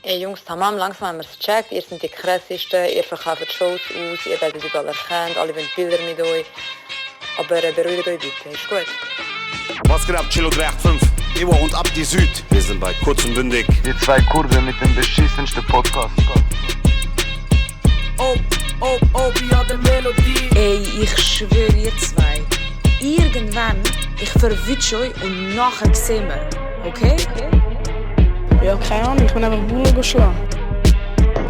Ey Jungs, tamam, langsam haben wir es gecheckt. Ihr seid die krassesten, ihr verkauft Shows aus, ihr werdet überall erkannt, alle wollen Bilder mit euch. Aber beruhigt euch bitte, ist gut. Was geht ab, Chilo 385? Ewa und Abdi Süd. Wir sind bei Kurz und Bündig. Die zwei Kurven mit dem beschissensten Podcast. ja, der Melodie. Ey, ich schwöre ihr zwei. Irgendwann, ich verwünsche euch und nachher sehen wir. Okay? Ja, keine Ahnung, ich bin einfach Bullen geschlagen.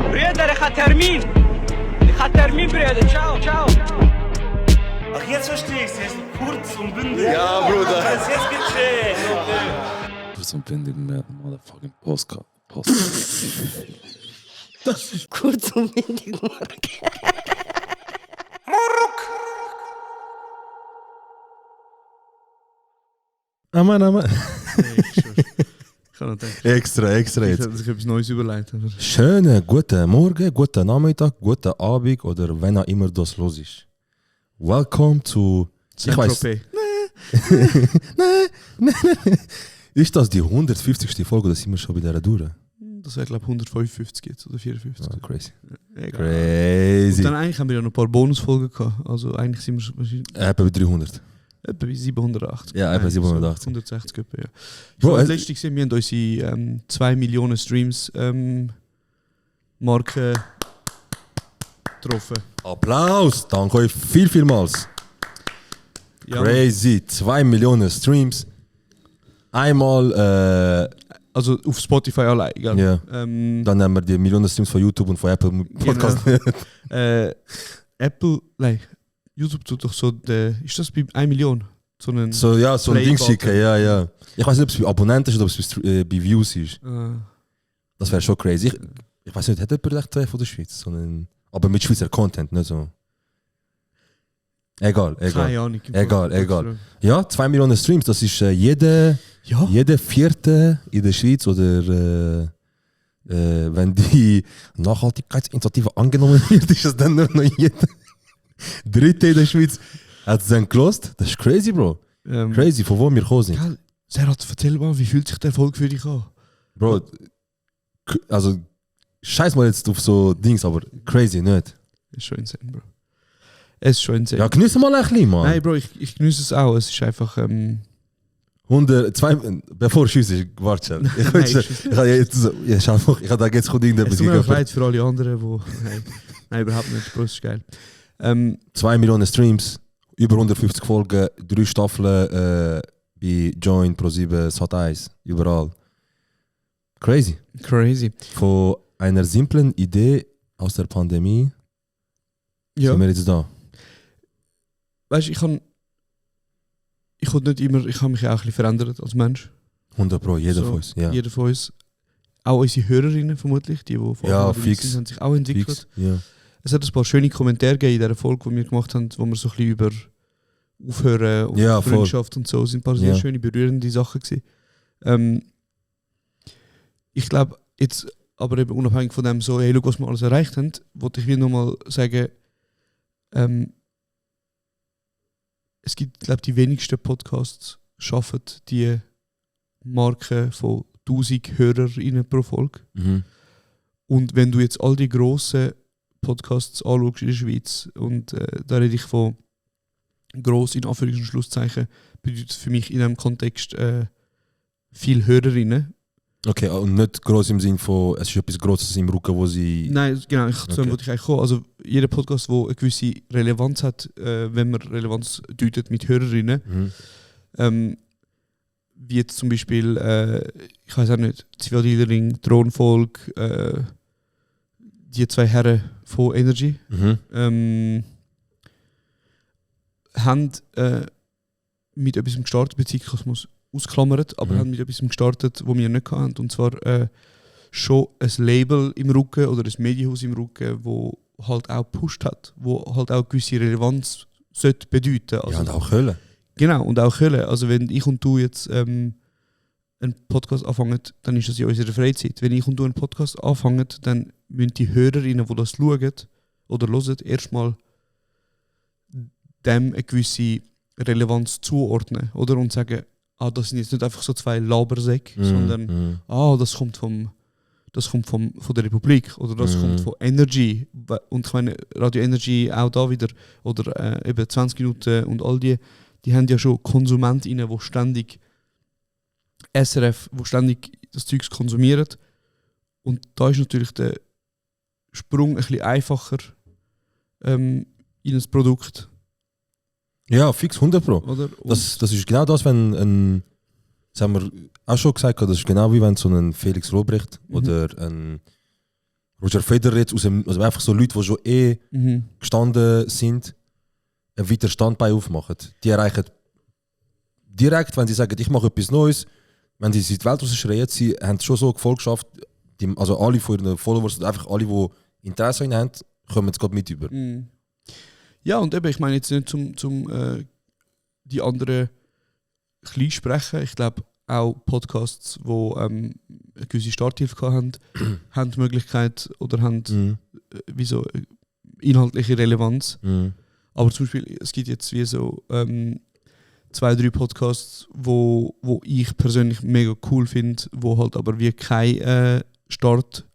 Brüder, ich habe Termin, Brüder. Ciao. Ach, jetzt verstehe ich es. Jetzt kurz und bündig. Ja, Bruder. Jetzt gecheckt. Kurz und bündig mehr motherfucking Postcard. Das ist kurz und windig, Mark. Amen. Ich kann noch denken. Extra Ich jetzt. hätte sich etwas Neues überlegt. Aber Schönen guten Morgen, guten Nachmittag, guten Abend oder wenn auch immer das los ist. Welcome to... Ich weiß. Nein. Ist das die 150. Folge oder sind wir schon bei dieser Durch? Das wäre, glaube ich, 155 jetzt oder 54. Ah, crazy. Egal. Crazy. Und dann eigentlich haben wir ja noch ein paar Bonusfolgen gehabt. Also eigentlich sind wir schon wahrscheinlich Etwa bei 300. etwa bei 780. Ja, etwa Nein, 780. So 160 etwa, ja. Bro, Bro, letztes gesehen, wir haben unsere 2 Millionen Streams Marke getroffen. Applaus! Danke euch vielmals. Ja, Crazy. 2 Millionen Streams. Einmal... also auf Spotify allein, gell? Ja. Ähm, Dann haben wir die Millionen Streams von YouTube und von Apple Podcast. Apple, nein, YouTube tut doch so, ist das bei 1 Million? So ein So ein Ding schicken, ja. Ich weiß nicht, ob es bei Abonnenten ist oder ob es bei Views ist. Das wäre schon crazy. Ich weiß nicht, hat jemand echt zwei von der Schweiz? Aber mit Schweizer Content, nicht so. Egal. Keine Ahnung. Egal. Ja, 2 Millionen Streams, das ist jede vierte in der Schweiz oder wenn die Nachhaltigkeitsinitiative angenommen wird, ist es dann nur noch jeder dritte in der Schweiz. Hat es dann gelost? Das ist crazy, Bro. Crazy, von wo wir gekommen sind. Geil. Serhat, erzähl mal, wie fühlt sich der Erfolg für dich an? Bro, also scheiß mal jetzt auf so Dings, aber crazy, nicht? Ist schon insane, Bro. Es ist schon insane. Ja, genieß mal ein bisschen, Mann. Nein, Bro, ich genieße es auch. Es ist einfach... 2, bevor du schiessst, warte schon. Ich habe da jetzt gut irgendetwas es tut mir auch leid für alle anderen, die... Nein, überhaupt nicht. Bro, es ist geil. 2 Millionen Streams, über 150 Folgen, 3 Staffeln bei Join, Pro7, Sat1, überall. Crazy. Von einer simplen Idee aus der Pandemie sind wir jetzt da. Weißt du, ich habe mich auch ein bisschen verändert als Mensch. 100 Pro, jeder von uns. Ja. Jeder von uns. Auch unsere Hörerinnen vermutlich, die vorher fix. haben sich auch entwickelt. Fix, ja. Es hat ein paar schöne Kommentare gegeben in dieser Folge, die wir gemacht haben, wo wir so ein bisschen über Aufhören und Freundschaft und so, sind ein paar sehr schöne, berührende Sachen gewesen. Ich glaube, jetzt aber eben unabhängig von dem so, hey, schau, was wir alles erreicht haben, wollte ich wieder nochmal sagen, es gibt, glaube ich, die wenigsten Podcasts schaffen die Marke von 1000 HörerInnen pro Folge. Mhm. Und wenn du jetzt all die grossen Podcasts anschaust in der Schweiz, und da rede ich von gross in Anführungs- und Schlusszeichen, bedeutet für mich in diesem Kontext viele HörerInnen. Okay, und nicht gross im Sinne von, es ist etwas Grosses im Rücken, wo sie... Nein, genau, zu dem wollte ich eigentlich kommen. Also jeder Podcast, der eine gewisse Relevanz hat, wenn man Relevanz deutet mit HörerInnen, wie jetzt zum Beispiel, ich weiß auch nicht, Zivildealing, Thronfolg, die 2 Herren von Energy, haben mit etwas gestartet, beziehungsweise ausklammert, aber haben mit etwas gestartet, was wir nicht hatten. Und zwar schon ein Label im Rücken oder ein Medienhaus im Rücken, wo halt auch gepusht hat, wo halt auch gewisse Relevanz sollte bedeuten. Also, ja, und auch Köln. Genau, und auch Köln. Also wenn ich und du jetzt einen Podcast anfangen, dann ist das in unserer Freizeit. Wenn ich und du einen Podcast anfangen, dann müssen die Hörerinnen, die das schauen oder hören, erstmal dem eine gewisse Relevanz zuordnen, oder? Und sagen, das sind jetzt nicht einfach so 2 Labersäcke, sondern das kommt vom das kommt von der Republik oder das kommt von Energy. Und ich meine, Radio Energy auch da wieder oder eben 20 Minuten und all die haben ja schon KonsumentInnen, die ständig SRF, die ständig das Zeugs konsumieren. Und da ist natürlich der Sprung ein bisschen einfacher in ein Produkt. Ja, fix 100 Pro. Oder? Das ist genau das, wenn das haben wir auch schon gesagt, das ist genau wie wenn so ein Felix Lobrecht oder ein Roger Federer jetzt also einfach so Leute, die schon gestanden sind, ein weiteres Standbein aufmachen. Die erreichen direkt, wenn sie sagen, ich mache etwas Neues, wenn sie in die Welt rausschreien, sie haben schon so Gefolgschaft, also alle von ihren Followers, einfach alle, die Interesse haben, kommen jetzt gerade mit über. Ja, und eben, ich meine jetzt nicht zum die anderen klein sprechen. Ich glaube, auch Podcasts, die eine gewisse Starthilfe haben, haben die Möglichkeit oder haben wie inhaltliche Relevanz. Aber zum Beispiel, es gibt jetzt wie so 2-3 Podcasts, wo ich persönlich mega cool finde, wo halt aber wie keine Starthilfe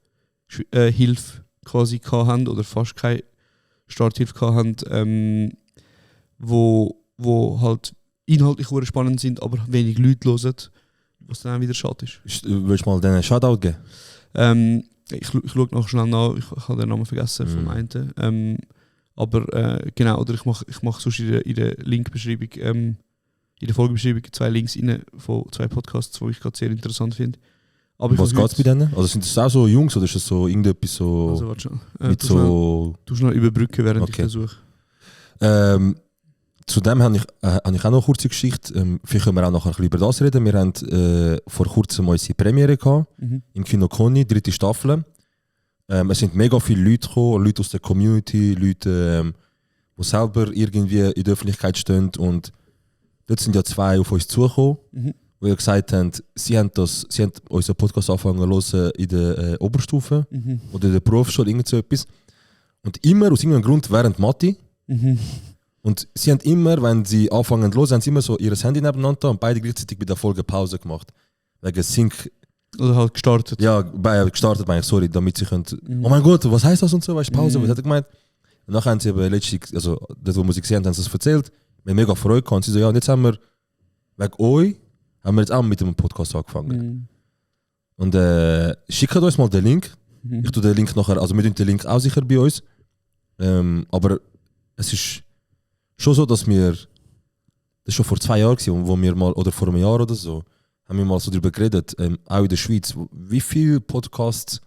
quasi haben oder fast keine Starthilfe haben, wo halt inhaltlich sehr spannend sind, aber wenig Leute hören, was dann auch wieder schade ist. Willst du mal den Shoutout geben? Ich schaue noch schnell nach, ich habe den Namen vergessen vom einen. Aber genau, oder ich mach sonst in der Linkbeschreibung, in der Folgebeschreibung 2 Links rein von 2 Podcasts, die ich gerade sehr interessant finde. Was geht es bei denen? Also sind das auch so Jungs oder ist das so irgendetwas so... Also warte schon. Mit so... Du schnell überbrücken, während ich das suche. Zudem habe ich auch noch eine kurze Geschichte. Vielleicht können wir auch noch ein bisschen über das reden. Wir haben vor kurzem unsere Premiere gehabt, im Kino Conny, 3. Staffel. Es sind mega viele Leute gekommen, Leute aus der Community, Leute, die selber irgendwie in der Öffentlichkeit stehen. Und dort sind ja 2 auf uns zugekommen, die ja gesagt haben, sie haben unseren Podcast angefangen zu hören in der Oberstufe oder in der Berufsschule, irgend so etwas. Und immer aus irgendeinem Grund während Mathe. Und sie haben immer, wenn sie anfangen zu hören, haben sie immer so ihr Handy nebeneinander und beide gleichzeitig bei der Folge Pause gemacht. Wegen Sync. Oder halt gestartet. Ja, gestartet meine ich, sorry, damit sie können. Oh mein Gott, was heißt das und so, weißt du, Pause, was hat er gemeint? Und nachher haben sie aber letztlich, also das, wo wir sie gesehen haben, haben sie das erzählt. Wir haben mega Freude gehabt. Und sie so, ja, und jetzt haben wir, wegen euch, haben wir jetzt auch mit dem Podcast angefangen. Und schickt uns mal den Link. Ich tue den Link nachher, also wir tun den Link auch sicher bei uns. Aber es ist schon so, dass wir, das war schon vor 2 Jahren, wo wir mal, oder vor einem Jahr oder so, haben wir mal so darüber geredet, auch in der Schweiz, wie viele Podcasts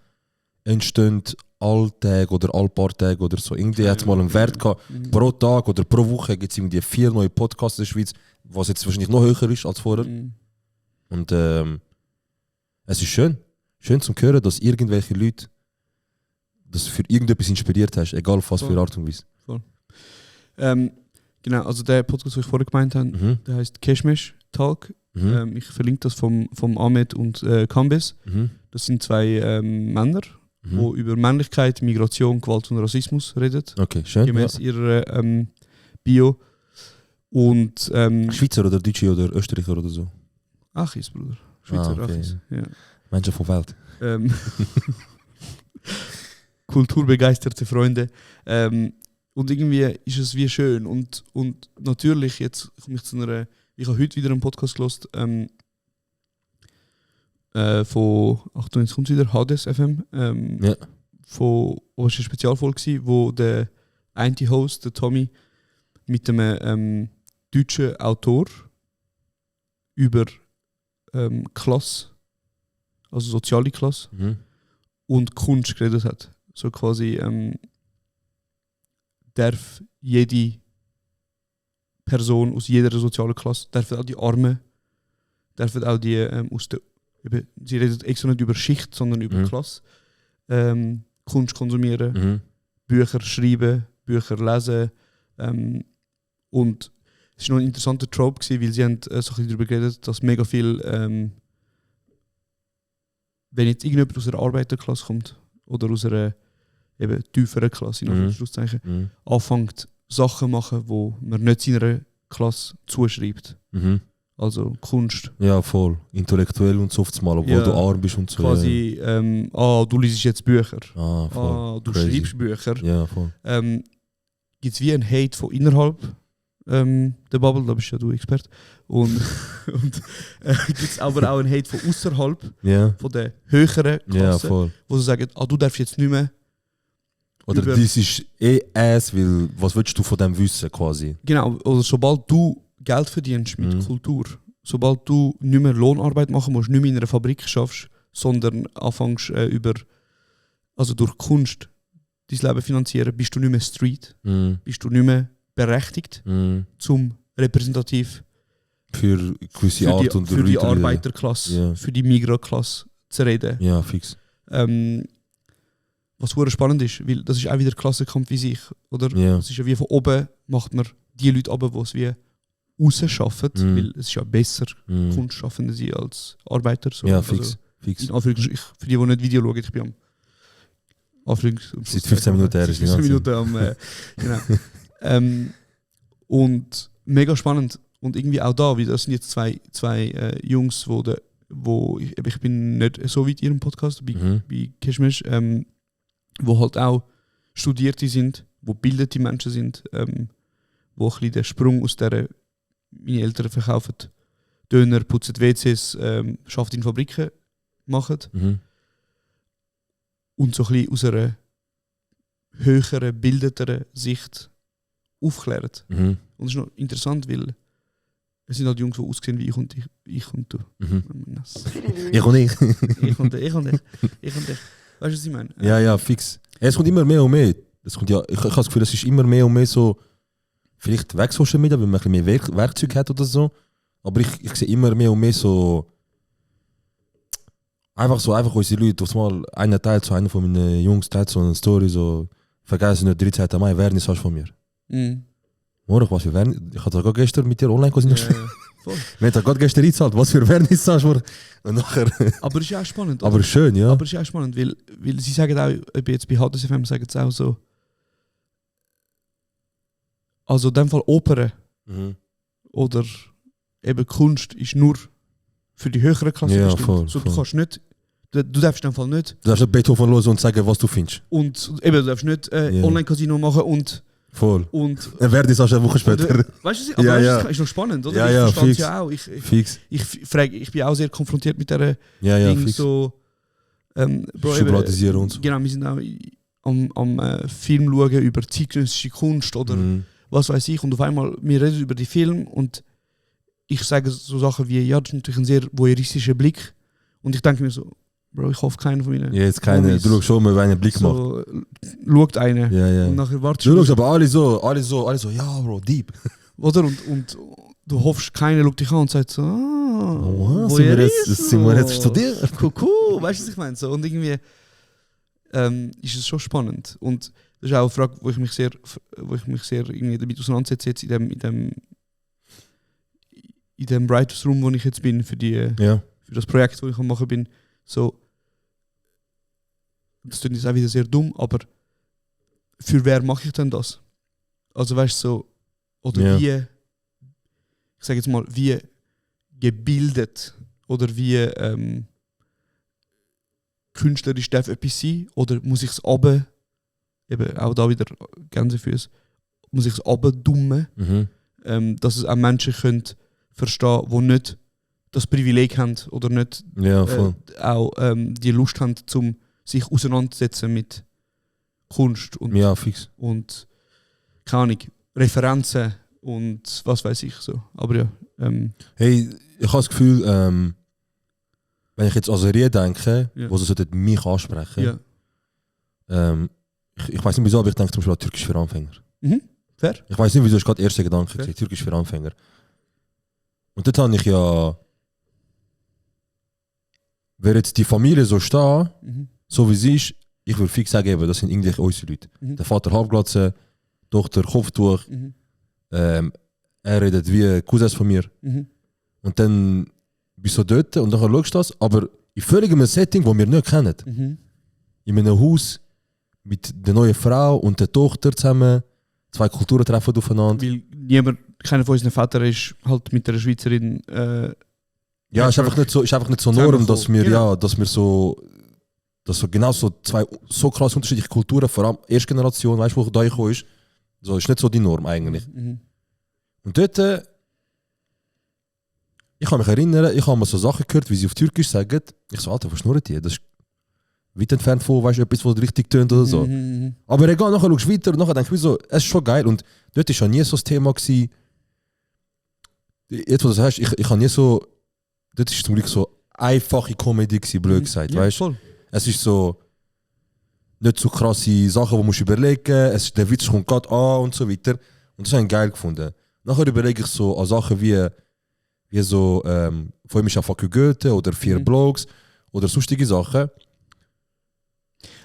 entstehen alle Tage oder alle paar Tage oder so. Irgendwie hat es mal einen Wert gehabt, pro Tag oder pro Woche gibt es irgendwie 4 neue Podcasts in der Schweiz, was jetzt wahrscheinlich noch höher ist als vorher. Und es ist schön zu hören, dass irgendwelche Leute das für irgendetwas inspiriert hast, egal auf was für Art und Weise. Voll. Genau, also der Podcast, den ich vorher gemeint habe, der heißt Cashmesh Talk. Ich verlinke das vom Ahmed und Kambis. Das sind 2 Männer, die über Männlichkeit, Migration, Gewalt und Rassismus reden. Okay, schön. Gemäß ihrer Bio. Und, Schweizer oder Deutsche oder Österreicher oder so? Achis, Bruder. Schweizer okay. Achis. Ja. Menschen von Welt. Kulturbegeisterte Freunde. Und irgendwie ist es wie schön. Und natürlich, jetzt komme ich zu einer. Ich habe heute wieder einen Podcast gehört von, Achtung, jetzt kommt wieder, Hades FM. Von, was eine Spezialfolge war, wo der eine Host, der Tommy, mit einem deutschen Autor über Klasse, also soziale Klasse und Kunst geredet hat. So quasi darf jede Person aus jeder sozialen Klasse, dürfen auch die Armen, dürfen auch die aus der, eben, sie redet extra nicht über Schicht, sondern über Klasse, Kunst konsumieren, Bücher schreiben, Bücher lesen und es war noch ein interessanter Trope gewesen, weil sie haben so ein bisschen darüber geredet, dass mega viel, wenn jetzt irgendjemand aus einer Arbeiterklasse kommt oder aus einer eben tieferen Klasse, in Anführungszeichen, anfängt Sachen machen, die man nicht seiner Klasse zuschreibt. Also Kunst. Ja, voll. Intellektuell und so oft mal, obwohl Ja, du arm bist und so. Quasi, du liest jetzt Bücher. Voll. Du Crazy. schreibst Bücher. Ja, voll. Gibt es wie ein Hate von innerhalb der Bubble, da bist ja du Experte. Und gibt es aber auch ein Hate von außerhalb, Ja. von der höheren Ja, Klasse, voll. wo sie sagen, du darfst jetzt nicht mehr. Oder über- das ist ass, weil was willst du von dem wissen quasi? Genau, oder sobald du Geld verdienst mit Kultur, sobald du nicht mehr Lohnarbeit machen musst, nicht mehr in einer Fabrik schaffst, sondern anfängst durch Kunst dein Leben finanzieren, bist du nicht mehr Street, bist du nicht mehr berechtigt, zum repräsentativ Für gewisse Art und für die Leute, Arbeiterklasse, Ja. für die Migra-Klasse zu reden. Ja, fix. Was sehr spannend ist, weil das ist auch wieder Klassenkampf wie sich, oder? Ja. Es ist ja wie von oben, macht man die Leute runter, die es wie rausschaffen, weil es ist ja besser, Kunstschaffende sein als Arbeiter. So. Ja, fix. Also, fix. in Anführungsstrichen, für die nicht Video schauen, ich bin am Seit 15 Minuten her ist die 15 ganze Minuten am genau. Und mega spannend. Und irgendwie auch da, weil das sind jetzt zwei Jungs, ich bin nicht so weit in ihrem Podcast, bei Kishmish, wo halt auch Studierte sind, wo bildete Menschen sind, wo ein bisschen den Sprung aus der meine Eltern verkaufen Döner, putzen WCs, arbeiten in Fabriken, machen. Und so ein bisschen aus einer höheren, bildeteren Sicht aufklären. Und das ist noch interessant, weil es sind halt Jungs, die aussehen wie ich und du. Ich und ich. Ich und ich. Weißt du, was ich meine? Ja, fix. Es kommt immer mehr und mehr. Ich habe das Gefühl, es ist immer mehr und mehr so, vielleicht weg Social Media, weil man ein bisschen mehr Werkzeug hat oder so. Aber ich sehe immer mehr und mehr so, einfach unsere Leute, aufs Mal, einer teilt so, einer von meinen Jungs teilt so eine Story, so, vergessen nicht, 13. Mai, Vernissage von mir. Morgen, was für Vernissage? Ich hatte gerade gestern mit dir online gesehen. Voll. Wir haben gerade gestern eingezahlt, was für Vernissage. Und nachher... Aber es ist auch spannend. Aber schön, ja. Aber es ist auch spannend, weil sie sagen auch, jetzt bei HDSFM sagen sie auch so, also in dem Fall Opern oder eben Kunst ist nur für die höhere Klasse Ja, bestimmt. voll, So, voll. du kannst nicht, du darfst in dem Fall nicht. Du darfst nicht Beethoven hören und sagen, was du findest. Und eben, du darfst nicht Online-Casino machen und Voll. Ein Vernissage eine Woche später. Weißt du, aber das ist noch spannend, oder? Ja, ich verstehe es fix. ja auch. Fix. Ich bin auch sehr konfrontiert mit dieser Ja, Ding fix. so. Bro, Schubladisieren und so. Genau, wir sind auch am Film schauen über zeitgenössische Kunst oder was weiß ich. Und auf einmal, wir reden über die Film und ich sage so Sachen wie, ja, das ist natürlich ein sehr voyeuristischer Blick. Und ich denke mir so, Bro, ich hoffe, keiner von ihnen. Ja, jetzt keine. Homies Du schaust schon mal, wenn einen Blick macht. so, schaut einer. Ja. Und nachher wartest Du schaust aber alle so, ja, Bro, deep. Oder? Und du hoffst, keiner schaut dich an und sagt so, Sind wir jetzt studiert? Cool, weißt du, was ich meine? So, und irgendwie ist es schon spannend. Und das ist auch eine Frage, wo ich mich sehr irgendwie damit auseinandersetze, jetzt in dem Writers Room, wo ich jetzt bin, für das Projekt, wo ich am machen bin. So, das klingt jetzt auch wieder sehr dumm, aber für wer mache ich denn das? Also weißt du, so, oder wie, ich sage jetzt mal, wie gebildet oder wie künstlerisch darf etwas sein, oder muss ich es eben auch da wieder Gänsefüße, muss ich es abdummen, dass es auch Menschen können verstehen, die nicht das Privileg haben oder nicht auch die Lust haben, um sich auseinanderzusetzen mit Kunst und, fix. und keine Ahnung, Referenzen und was weiß ich so. Aber ja. Hey, ich habe das Gefühl, wenn ich jetzt an Serie denke, wo sie mich ansprechen, ich weiß nicht wieso, aber ich denke zum Beispiel an Türkisch für Anfänger. Fair. Ich weiß nicht wieso, ich gerade der erste Gedanke gesagt, Türkisch für Anfänger. Und dort habe ich ja, wäre jetzt die Familie so stehen, so wie sie ist, ich würde fix sagen, eben, das sind irgendwelche unsere Leute. Der Vater Halbglatze, Tochter Kopftuch, er redet wie Cousins von mir. Und dann bist du dort und dann schaust du das, aber in völlig einem Setting, das wir nicht kennen. In einem Haus mit der neuen Frau und der Tochter zusammen, 2 Kulturen treffen aufeinander. Weil niemand keiner von unseren Vätern ist halt mit einer Schweizerin. Ja, ist einfach nicht so Norm, dass wir, ja, dass so genau so zwei so krass unterschiedliche Kulturen, vor allem erste Generation, weißt du, wo da gekommen ist, so ist nicht so die Norm eigentlich. Mhm. Und dort, ich kann mich erinnern, ich habe mal so Sachen gehört, wie sie auf Türkisch sagen. Ich so, Alter, was schnurrt ihr? Das ist weit entfernt von, weißt du, etwas, was richtig tönt oder so. Mhm. Aber egal, nachher schaust du weiter und nachher denke ich mir so, es ist schon geil. Und dort war ja nie so das Thema gewesen. Jetzt, wo du das hast, ich habe nie so, dort ist zum Glück so einfache Comedy gewesen, blöd gesagt, Ja, weißt du? voll. Es ist so, nicht so krasse Sachen, die du überlegen musst, der Witz kommt gerade an und so weiter. Und das habe ich geil gefunden. Nachher überlege ich so an Sachen wie so, vor allem ist ja Fuck Goethe oder 4 Blogs oder sonstige Sachen.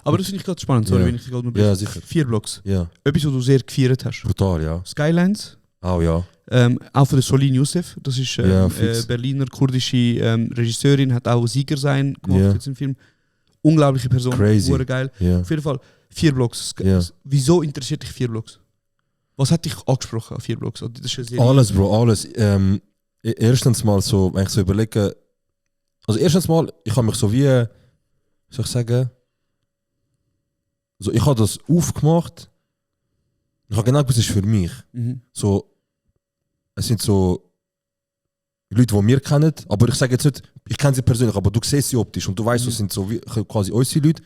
Aber das finde ich gerade spannend, sorry, Ja. wenn ich gerade nur Ja, sicher. 4 Blogs. Ja, Etwas, was du sehr gefeiert hast. brutal, ja. Skylines, Auch ja. auch von der Solin Youssef, das ist Ja, fix. Berliner kurdische Regisseurin, hat auch Sieger sein gemacht Ja. jetzt im Film. Unglaubliche Person, Crazy. hure geil. Ja. Auf jeden Fall 4 Blogs. Ja. Wieso interessiert dich 4 Blogs? Was hat dich angesprochen an 4 Blogs? Das ist eine Serie. Alles, Bro, alles. Erstens mal so, wenn ich so überlege, also erstens mal, ich habe mich so wie, soll ich sagen, so, ich habe das aufgemacht, ich habe genau gewusst, es ist für mich. Mhm. So, es sind so Leute, die wir kennen, aber ich sage jetzt nicht, ich kenne sie persönlich, aber du siehst sie optisch und du weißt, das sind so wie, quasi unsere Leute.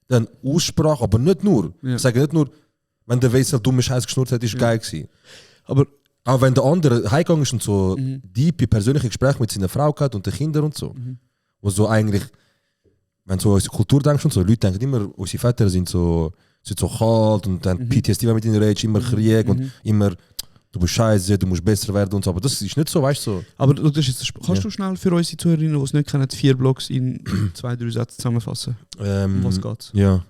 Dann Aussprache, aber nicht nur. Ja. Ich sage nicht nur, wenn der Weissel dumme Scheiß geschnurrt hat, ist geil gewesen. Aber Auch wenn der andere heimgegangen ist und so tiefe persönliche Gespräche mit seiner Frau gehabt und den Kindern und so. Wo so eigentlich, wenn du so an unsere Kultur denkst und so, Leute denken immer, unsere Väter sind so kalt und dann PTSD, wenn mit ihnen redest, immer Krieg und immer, du bist scheiße, du musst besser werden und so. Aber das ist nicht so, weißt du. So. Aber das ist jetzt, kannst du schnell für unsere Zuhörerinnen, die es nicht kennen, 4 Blogs in 2-3 Sätzen zusammenfassen? Um was geht's? Ja,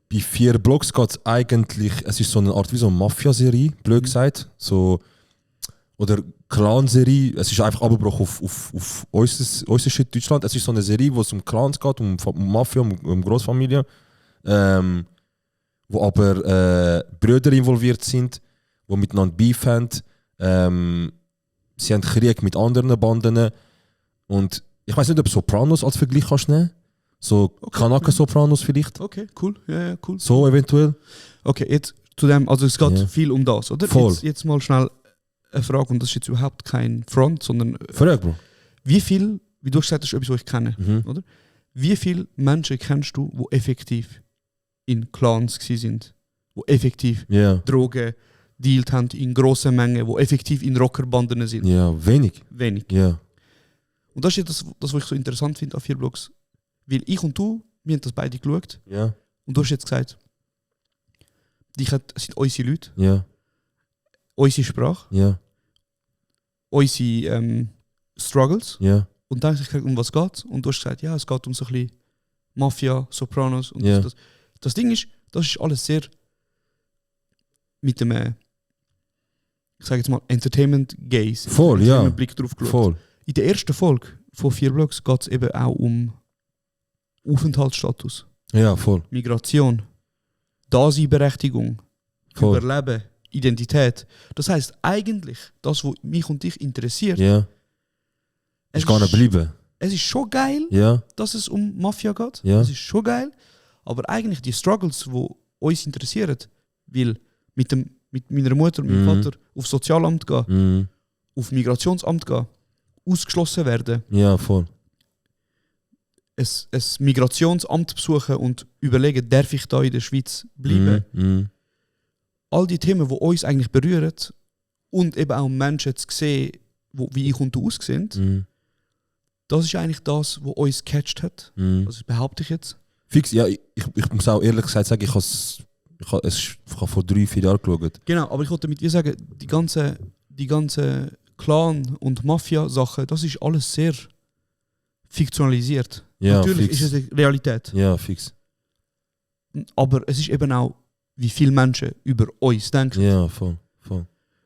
bei 4 Blogs geht es eigentlich, es ist so eine Art wie so eine Mafia-Serie, blöd gesagt. So, oder Clan-Serie, es ist einfach abgebrochen auf unser Shit Deutschland. Es ist so eine Serie, wo es um Clans geht, um Mafia, um Großfamilie. Wo aber Brüder involviert sind, die miteinander Beef haben. Sie haben Krieg mit anderen Banden. Und ich weiß nicht, ob Sopranos als Vergleich kannst nehmen. So Kanaka-Sopranos vielleicht. Okay, cool. Ja, cool. So eventuell. Okay, jetzt zu dem, also es geht viel um das, oder? Voll. Jetzt mal schnell eine Frage, und das ist jetzt überhaupt kein Front, sondern Frag, Bro. wie viel, wie du gesagt hast, etwas, was ich kenne, oder? Wie viele Menschen kennst du, die effektiv in Clans sind, die effektiv Ja. Drogen dealt haben in grossen Mengen, die effektiv in Rockerbanden sind? Ja, wenig. Wenig. Ja. Und das ist jetzt das, was ich so interessant finde an 4 Blogs. Weil ich und du, wir haben das beide geschaut, Ja. und du hast jetzt gesagt, es sind unsere Leute, Ja. unsere Sprache, Ja. unsere Struggles. Ja. Und dann habe ich gesagt, um was geht es? Und du hast gesagt, ja, es geht um so ein bisschen Mafia, Sopranos und Ja. das Ding ist, das ist alles sehr mit dem, ich sage jetzt mal, Entertainment-Gaze. Voll, ja. Blick drauf geschaut. Voll. In der ersten Folge von 4 Blogs geht es eben auch um Aufenthaltsstatus, Ja, voll. Migration, Daseinberechtigung, Voll. Überleben, Identität. Das heisst, eigentlich, das, was mich und dich interessiert, Ja. es Ist gar nicht bleiben. Es ist schon geil, Ja. dass es um Mafia geht. Ja. Es ist schon geil. Aber eigentlich die Struggles, die uns interessieren, weil mit meiner Mutter und meinem Vater aufs Sozialamt gehen, Mhm. auf Migrationsamt gehen, ausgeschlossen werden, Ja, voll. ein Migrationsamt besuchen und überlegen, darf ich da in der Schweiz bleiben? Mhm. All die Themen, die uns eigentlich berühren und eben auch Menschen zu sehen, wie ich und du aussehen, Mhm. das ist eigentlich das, was uns gecatcht hat. Mhm. Also das behaupte ich jetzt. Fix, ja, ich muss auch ehrlich gesagt sagen, ich habe vor 3-4 Jahren geschaut. Genau, aber ich wollte damit wie sagen, die ganze Clan- und Mafia-Sachen, das ist alles sehr fiktionalisiert. Ja, Natürlich fix. ist es eine Realität. Ja, fix. Aber es ist eben auch, wie viele Menschen über uns denken. Ja, voll. Voll.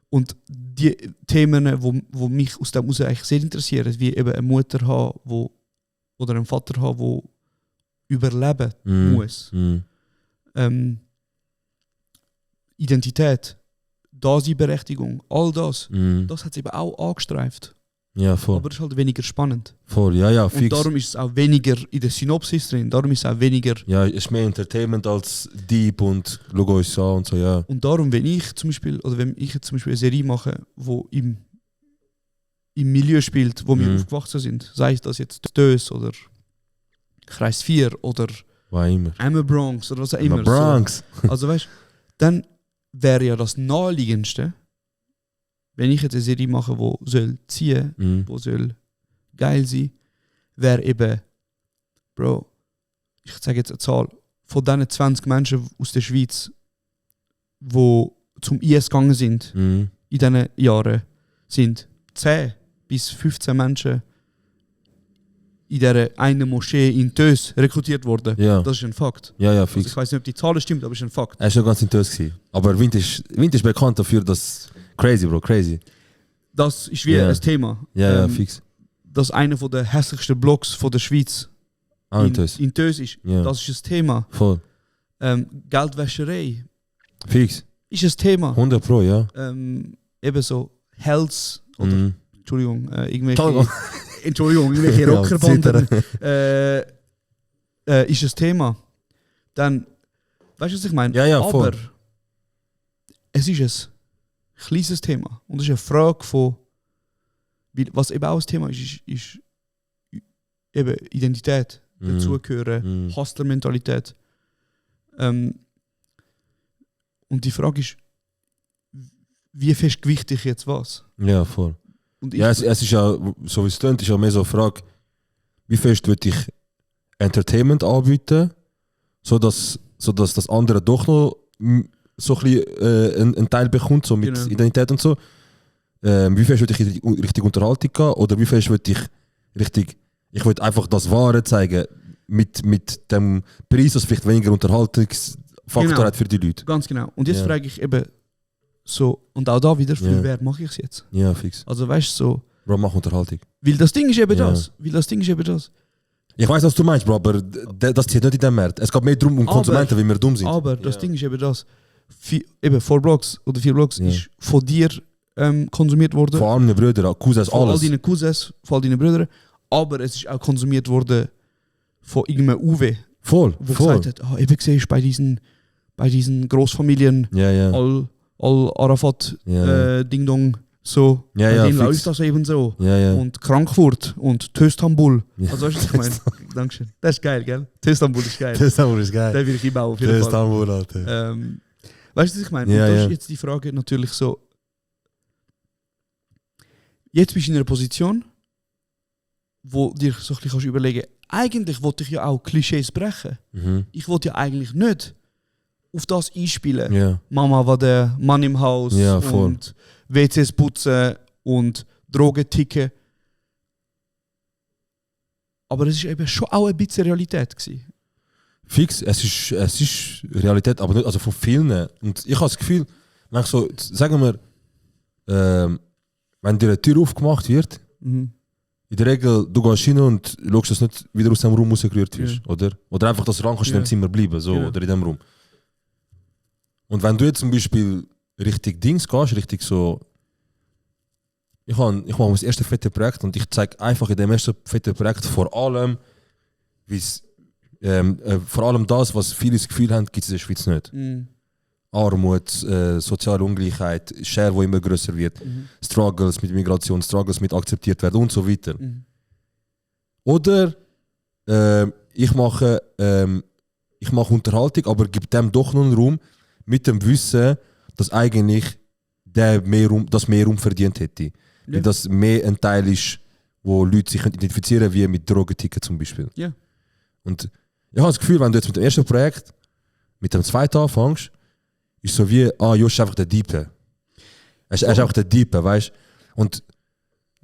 Und die Themen, wo mich aus dem heraus eigentlich sehr interessieren, wie eben eine Mutter haben, oder einen Vater haben, der überleben muss. Mhm. Identität, Daseinberechtigung, all das, Mhm. das hat es eben auch angestreift. Ja, voll. Aber es ist halt weniger spannend. Voll, ja, Und fix. darum ist es auch weniger in der Synopsis drin, darum ist es auch weniger. Ja, es ist mehr Entertainment als Deep und schau uns an und so, ja. Und darum, wenn ich zum Beispiel, oder wenn ich jetzt zum Beispiel eine Serie mache, wo im Milieu spielt, wo wir Mhm. aufgewachsen sind, sei es das jetzt Dös oder Kreis 4 oder War immer. Emma Bronx oder was auch immer. Immer Bronx. So. Also weißt du, dann wäre ja das naheliegendste, wenn ich jetzt eine Serie mache, wo soll ziehen, Mhm. wo soll geil sein, wäre eben, Bro, ich sage jetzt eine Zahl, von diesen 20 Menschen aus der Schweiz, die zum IS gegangen sind, Mhm. in diesen Jahren, sind 10 bis 15 Menschen in dieser einen Moschee in Tös rekrutiert worden. Ja. Das ist ein Fakt. Ja, ja, Also fix. ich weiß nicht, ob die Zahlen stimmt, aber es ist ein Fakt. Er war schon ganz enttäuscht gewesen. Aber Wind ist bekannt dafür, dass... Crazy, Bro, crazy. Das ist wie Ja. ein Thema. Ja, fix. Dass einer der hässlichsten Blogs von der Schweiz Auch enttäuscht. in Tös ist. Ja. Das ist ein Thema. Voll. Geldwäscherei Fix. ist ein Thema. 100 Pro, ja. Eben so Hells oder Mhm. Entschuldigung, Entschuldigung. irgendwelche Ja, Rockerbanden ist ein Thema. Dann, weißt du, was ich meine? Ja, ja, aber voll. es ist ein kleines Thema. Und es ist eine Frage von, was eben auch ein Thema ist eben Identität, Mhm. dazugehören, Mhm. Hustler-Mentalität. Und die Frage ist, wie fest gewichte ich jetzt was? Ja, voll. Und Ja, es ist ja, so wie es klingt, ist ja mehr so eine Frage, wie fest würde ich Entertainment anbieten, sodass das andere doch noch so ein bisschen einen Teil bekommt, so mit Genau. Identität und so. Wie fest würde ich richtig Unterhaltung gehen oder wie fest würde ich würde einfach das Wahre zeigen mit dem Preis, das vielleicht weniger Unterhaltungsfaktor Genau. hat für die Leute. Ganz genau. Und jetzt Ja. frage ich eben so, und auch da wieder, für Ja. wer mache ich es jetzt? Ja, fix. Also weißt du, so, Bro, mach Unterhaltung. weil das Ding ist eben Ja. das. Weil das Ding ist eben das. Ich weiß, was du meinst, Bro, aber das zählt nicht in dem Markt. Es geht mehr darum, um Aber- Konsumenten, wie wir dumm sind. Aber das Ja. Ding ist eben das. Eben 4 Blogs oder 4 Blogs Ja. ist von dir konsumiert worden. Von allen Brüdern, Cousins, Von all alles. deinen Cousins, von all deinen Brüdern. Aber es ist auch konsumiert worden von irgendeinem Uwe, Voll, wo voll. gesagt hat, eben siehst bei diesen Großfamilien Ja, ja. all Arafat Ja. Ding Dong so. Ja, bei ja, denen fix. läuft das eben so. Ja, ja. Und Frankfurt und Töstambul. Ja. Also weißt du, was ich meine? Dankeschön. Das ist geil, gell? Töstambul ist geil. Istanbul ist geil. Den will ich einbauen, auf jeden Fall. Istanbul, Alter. Weißt du, was ich meine? Ja, Und da ja. ist jetzt die Frage natürlich so, jetzt bist du in einer Position, wo dir so ein bisschen kannst überlegen, eigentlich wollte ich ja auch Klischees brechen. Mhm. Ich wollte ja eigentlich nicht auf das einspielen. Ja. Mama war der Mann im Haus Ja, voll. und WCs putzen und Drogen ticken. Aber es ist eben schon auch ein bisschen Realität gewesen. Fix, es ist Realität, aber nicht, also von vielen. Und ich habe das Gefühl, wenn ich so, sagen wir, wenn dir eine Tür aufgemacht wird, Mhm. in der Regel, du gehst hin und schaust, dass du nicht wieder aus dem Raum rausgerührt wirst, oder? Oder einfach, dass du ran kannst in Ja. dem Zimmer bleiben, so, Ja. oder in dem Raum. Und wenn du jetzt zum Beispiel richtig Dings gehst, richtig so, ich mache mein erstes fette Projekt und ich zeige einfach in dem ersten fette Projekt vor allem, vor allem das, was viele das Gefühl haben, gibt es in der Schweiz nicht. Mhm. Armut, soziale Ungleichheit, Share, wo immer größer wird, Mhm. Struggles mit Migration, Struggles mit akzeptiert werden und so weiter. Mhm. Oder ich mache Unterhaltung, aber gebe dem doch noch einen Raum mit dem Wissen, dass eigentlich der mehr Raum verdient hätte. Ja. Weil das mehr ein Teil ist, wo Leute sich identifizieren können, wie mit Drogenticken zum Beispiel. Ja. Und ich habe das Gefühl, wenn du jetzt mit dem ersten Projekt mit dem zweiten anfängst, ist so wie, Josh ist einfach der Diepe. Er ist einfach der Diepe, weißt du? Und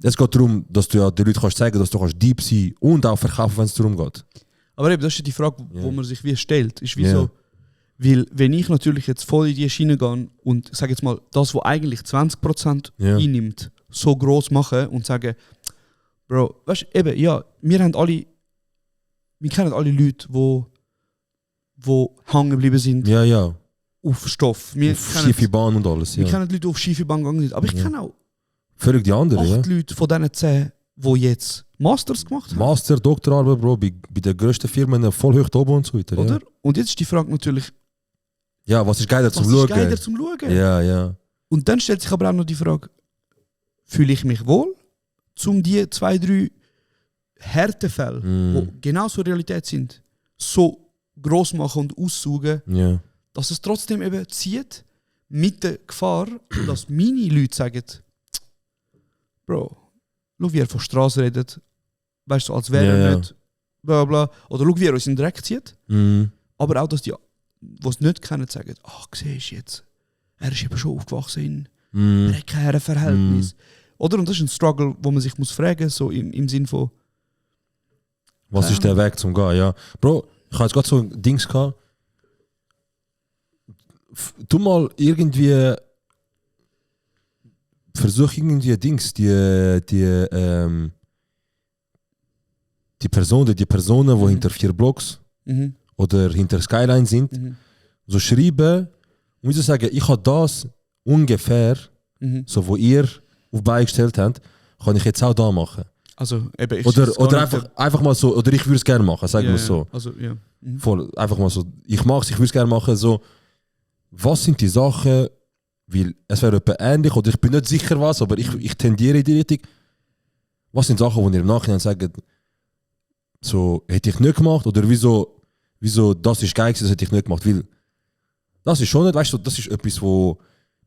es geht darum, dass du ja den Leuten kannst zeigen, dass du kannst deep sein und auch verkaufen, wenn es darum geht. Aber eben, das ist ja die Frage, Ja. wo man sich wie stellt. Ist wie Ja. so, weil wenn ich natürlich jetzt voll in die Schiene gehe und sage jetzt mal, das, was eigentlich 20% Ja. einnimmt, so groß machen und sagen, Bro, weißt du, eben, ja, wir kennen alle Leute, die hängen geblieben sind Ja, ja. auf Stoff. Wir Auf kennen- schiefe Bahn und alles, Wir ja. kennen Leute, die auf schiefe Bahn gegangen sind. Aber ich kenne auch Völlig die anderen, 8 ja. Leute von diesen 10, die jetzt Masters gemacht haben. Master, Doktorarbeit, Bro, bei den grössten Firmen voll hoch oben und so weiter. Ja. Oder? Und jetzt ist die Frage natürlich, Ja, was ist geiler was zum ist Schauen? geiler zum Schauen? Ja, ja. Und dann stellt sich aber auch noch die Frage, fühle ich mich wohl, um die 2, 3 Härtefälle, die genauso Realität sind, so gross machen und aussaugen, Ja. dass es trotzdem eben zieht, mit der Gefahr, dass meine Leute sagen, Bro, schau, wie er von Straße redet, weißt du, als wäre Ja, er ja. nicht, bla bla. Oder schau, wie er uns in den Dreck zieht. Mhm. Aber auch, dass die, die es nicht kennen, sagen, ach, siehst du jetzt, er ist eben schon aufgewachsen in Mhm. prekären Verhältnissen. Oder? Und das ist ein Struggle, wo man sich muss fragen, so im Sinn von, Was ist der Weg zum Gehen, ja. Bro, ich habe jetzt gerade so ein Dings gehabt. Tu mal irgendwie. Versuch irgendwie Dings, die Personen, die hinter 4 Blocks oder hinter Skyline sind, so schreiben, muss ich sagen, ich habe das ungefähr, so wo ihr auf beigestellt habt, kann ich jetzt auch da machen. also eben, ich Oder einfach mal so, oder ich würde es gerne machen, sagen wir ja, so. Also, ja. Mhm. Voll, einfach mal so, ich mache es, ich würde es gerne machen, so, was sind die Sachen, weil es wäre etwa ähnlich, oder ich bin nicht sicher was, aber ich tendiere in die Richtung, was sind Sachen, wo ihr im Nachhinein sagt, so, hätte ich nicht gemacht, oder wieso das ist geil gewesen, das hätte ich nicht gemacht, weil das ist schon nicht, weißt du, das ist etwas, wo,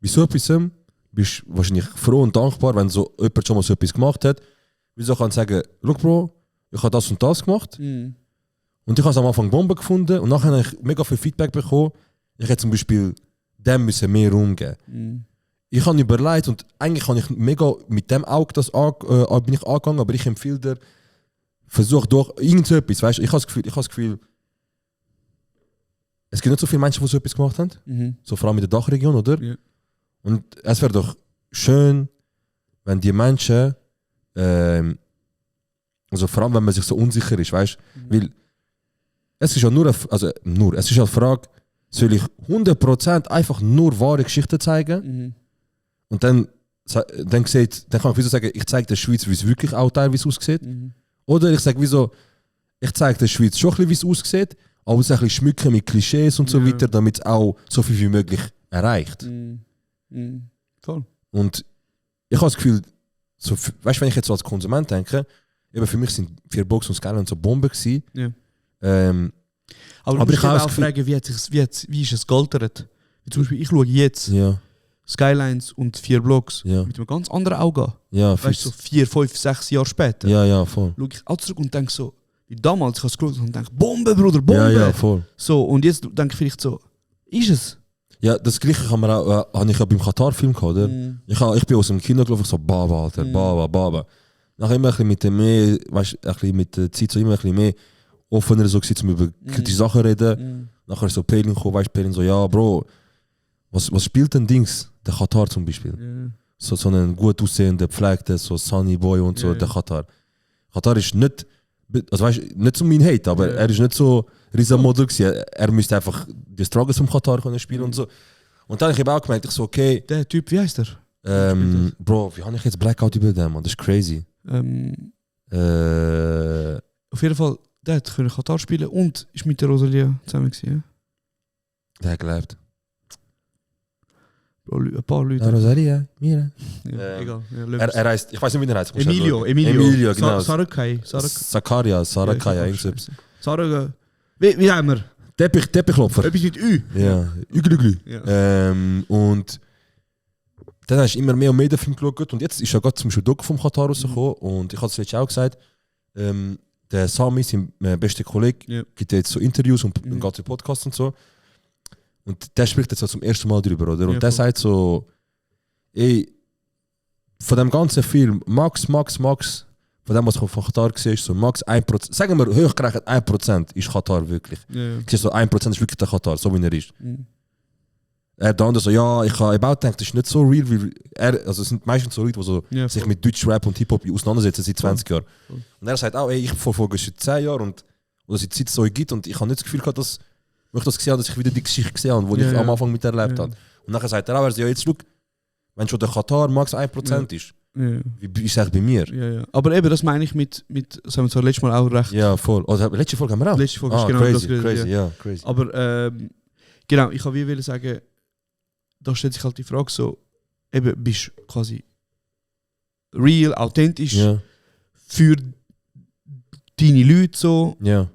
bei so etwas bist du wahrscheinlich froh und dankbar, wenn so jemand schon mal so etwas gemacht hat, wieso kann ich sagen, schau Bro, ich habe das und das gemacht, Mhm. und ich habe am Anfang Bomben gefunden und nachher habe ich mega viel Feedback bekommen. Ich hätte zum Beispiel dem müssen mehr Raum geben. Mhm. Ich habe überlegt und eigentlich habe ich mega mit dem Auge bin ich angegangen, aber ich empfehle dir, versuch doch irgendetwas, weißt du, ich habe das Gefühl, es gibt nicht so viele Menschen, die so etwas gemacht haben, Mhm. so vor allem in der Dachregion, oder? Ja. Und es wäre doch schön, wenn die Menschen, also vor allem wenn man sich so unsicher ist, weißt du, weil es ist ja es ist ja die Frage, soll ich 100% einfach nur wahre Geschichten zeigen? Mhm. Und dann kann ich wieso sagen, ich zeige der Schweiz, wie es wirklich auch teilweise aussieht. Mhm. Oder ich sage wieso, ich zeige der Schweiz schon ein bisschen, wie es aussieht, aber es ein bisschen schmücken mit Klischees und so Ja. weiter, damit es auch so viel wie möglich erreicht. Mhm. Mhm. Voll. Und ich habe das Gefühl, so, weißt du, wenn ich jetzt so als Konsument denke, eben für mich sind 4 Blocks und Skyline so Bomben gewesen. Ja. Aber Aber ich ich habe kann das auch Gefühl- fragen, wie ist es gealtert? Wie zum Beispiel, ich schaue jetzt Ja, Skylines und 4 Blocks ja, mit einem ganz anderen Auge an. ja, Weißt fix. du, so 4, 5, 6 Jahre später. Ja, voll. Schaue ich auch zurück und denke so, wie damals, ich habe es geschaut und denke, Bombe, Bruder, Bombe! Ja, voll. So, und jetzt denke ich vielleicht so, ist es? Ja, das gleiche habe ich ja beim Katar-Film gehabt, oder? Mhm. Ich bin aus dem Kino gelaufen, so Baba, Alter, Baba. Nachher immer ein bisschen mit dem mehr, weißt, ein bisschen mit der Zeit so immer ein bisschen mehr offener so gewesen, um über kritische Sachen reden. Mhm. Nachher ist so Pelin gekommen, weißt Pelin so, ja Bro, was spielt denn Dings? Der Katar zum Beispiel. Ja. So einen gut aussehenden, gepflegten, so Sunny Boy und so, Ja, der ja. Katar. Katar ist nicht, also weißt, nicht so mein Hate, aber Ja. er ist nicht so riesen Model gewesen. Er müsste einfach die Struggles vom Katar können spielen und so. Und dann habe ich eben auch gemerkt, ich so, okay, Der Typ, wie heißt er? Bro, wie habe ich jetzt Blackout über den, man? Das ist crazy. Auf jeden Fall, der hat können Katar spielen und ist mit der Rosalia zusammen gewesen. Der hat gelebt. Ja? Ein paar Leute. Rosalia, Mira. Ja, egal. Ja, Er heißt, ich weiß nicht, wie er heißt. Emilio, genau. Sarakai. Sakaria, irgendwas. Sarah, wie haben wir? Teppichklopfer. Etwas mit Ü. Ja, Üglüglü. Ja. Und dann hast du immer mehr und mehr den Film geschaut und jetzt ist ja gerade zum Beispiel Doku vom Katar rausgekommen und ich habe es letztes auch gesagt, der Sami, sein bester Kollege, gibt jetzt so Interviews und einen ganzen Podcast und so und der spricht jetzt so zum ersten Mal drüber, oder? Und Ja, der voll. sagt so, ey, von dem ganzen Film, Max, von dem, was ich von Katar gesehen habe, so Max 1%, sagen wir hochgerechnet 1% ist Katar wirklich. Ja. Siehst du, so 1% ist wirklich der Katar, so wie er ist. Mhm. Der andere so, ja, ich habe auch gedacht, das ist nicht so real, weil also es sind meistens so Leute, die so Ja, sich voll. mit Deutschrap und Hip-Hop auseinandersetzen seit 20 Jahren. Voll. Und er sagt auch, ey, ich verfolge es seit 10 Jahren oder seit es so gibt und ich habe nicht das Gefühl gehabt, dass wo ich das gesehen habe, dass ich wieder die Geschichte gesehen habe, die ich am Anfang mit erlebt habe. Und nachher sagt er auch, ja, jetzt schau, wenn schon der Katar max 1% ist, wie ist es eigentlich bei mir? Ja. Aber eben, das meine ich mit das haben wir zwar letztes Mal auch recht. Ja, voll. Also, letzte Folge haben wir auch. Letzte Folge ist genau das crazy, ja, crazy. Aber genau, ich habe wie sagen, da stellt sich halt die Frage so, eben, bist du quasi real, authentisch für deine Leute so. Ja.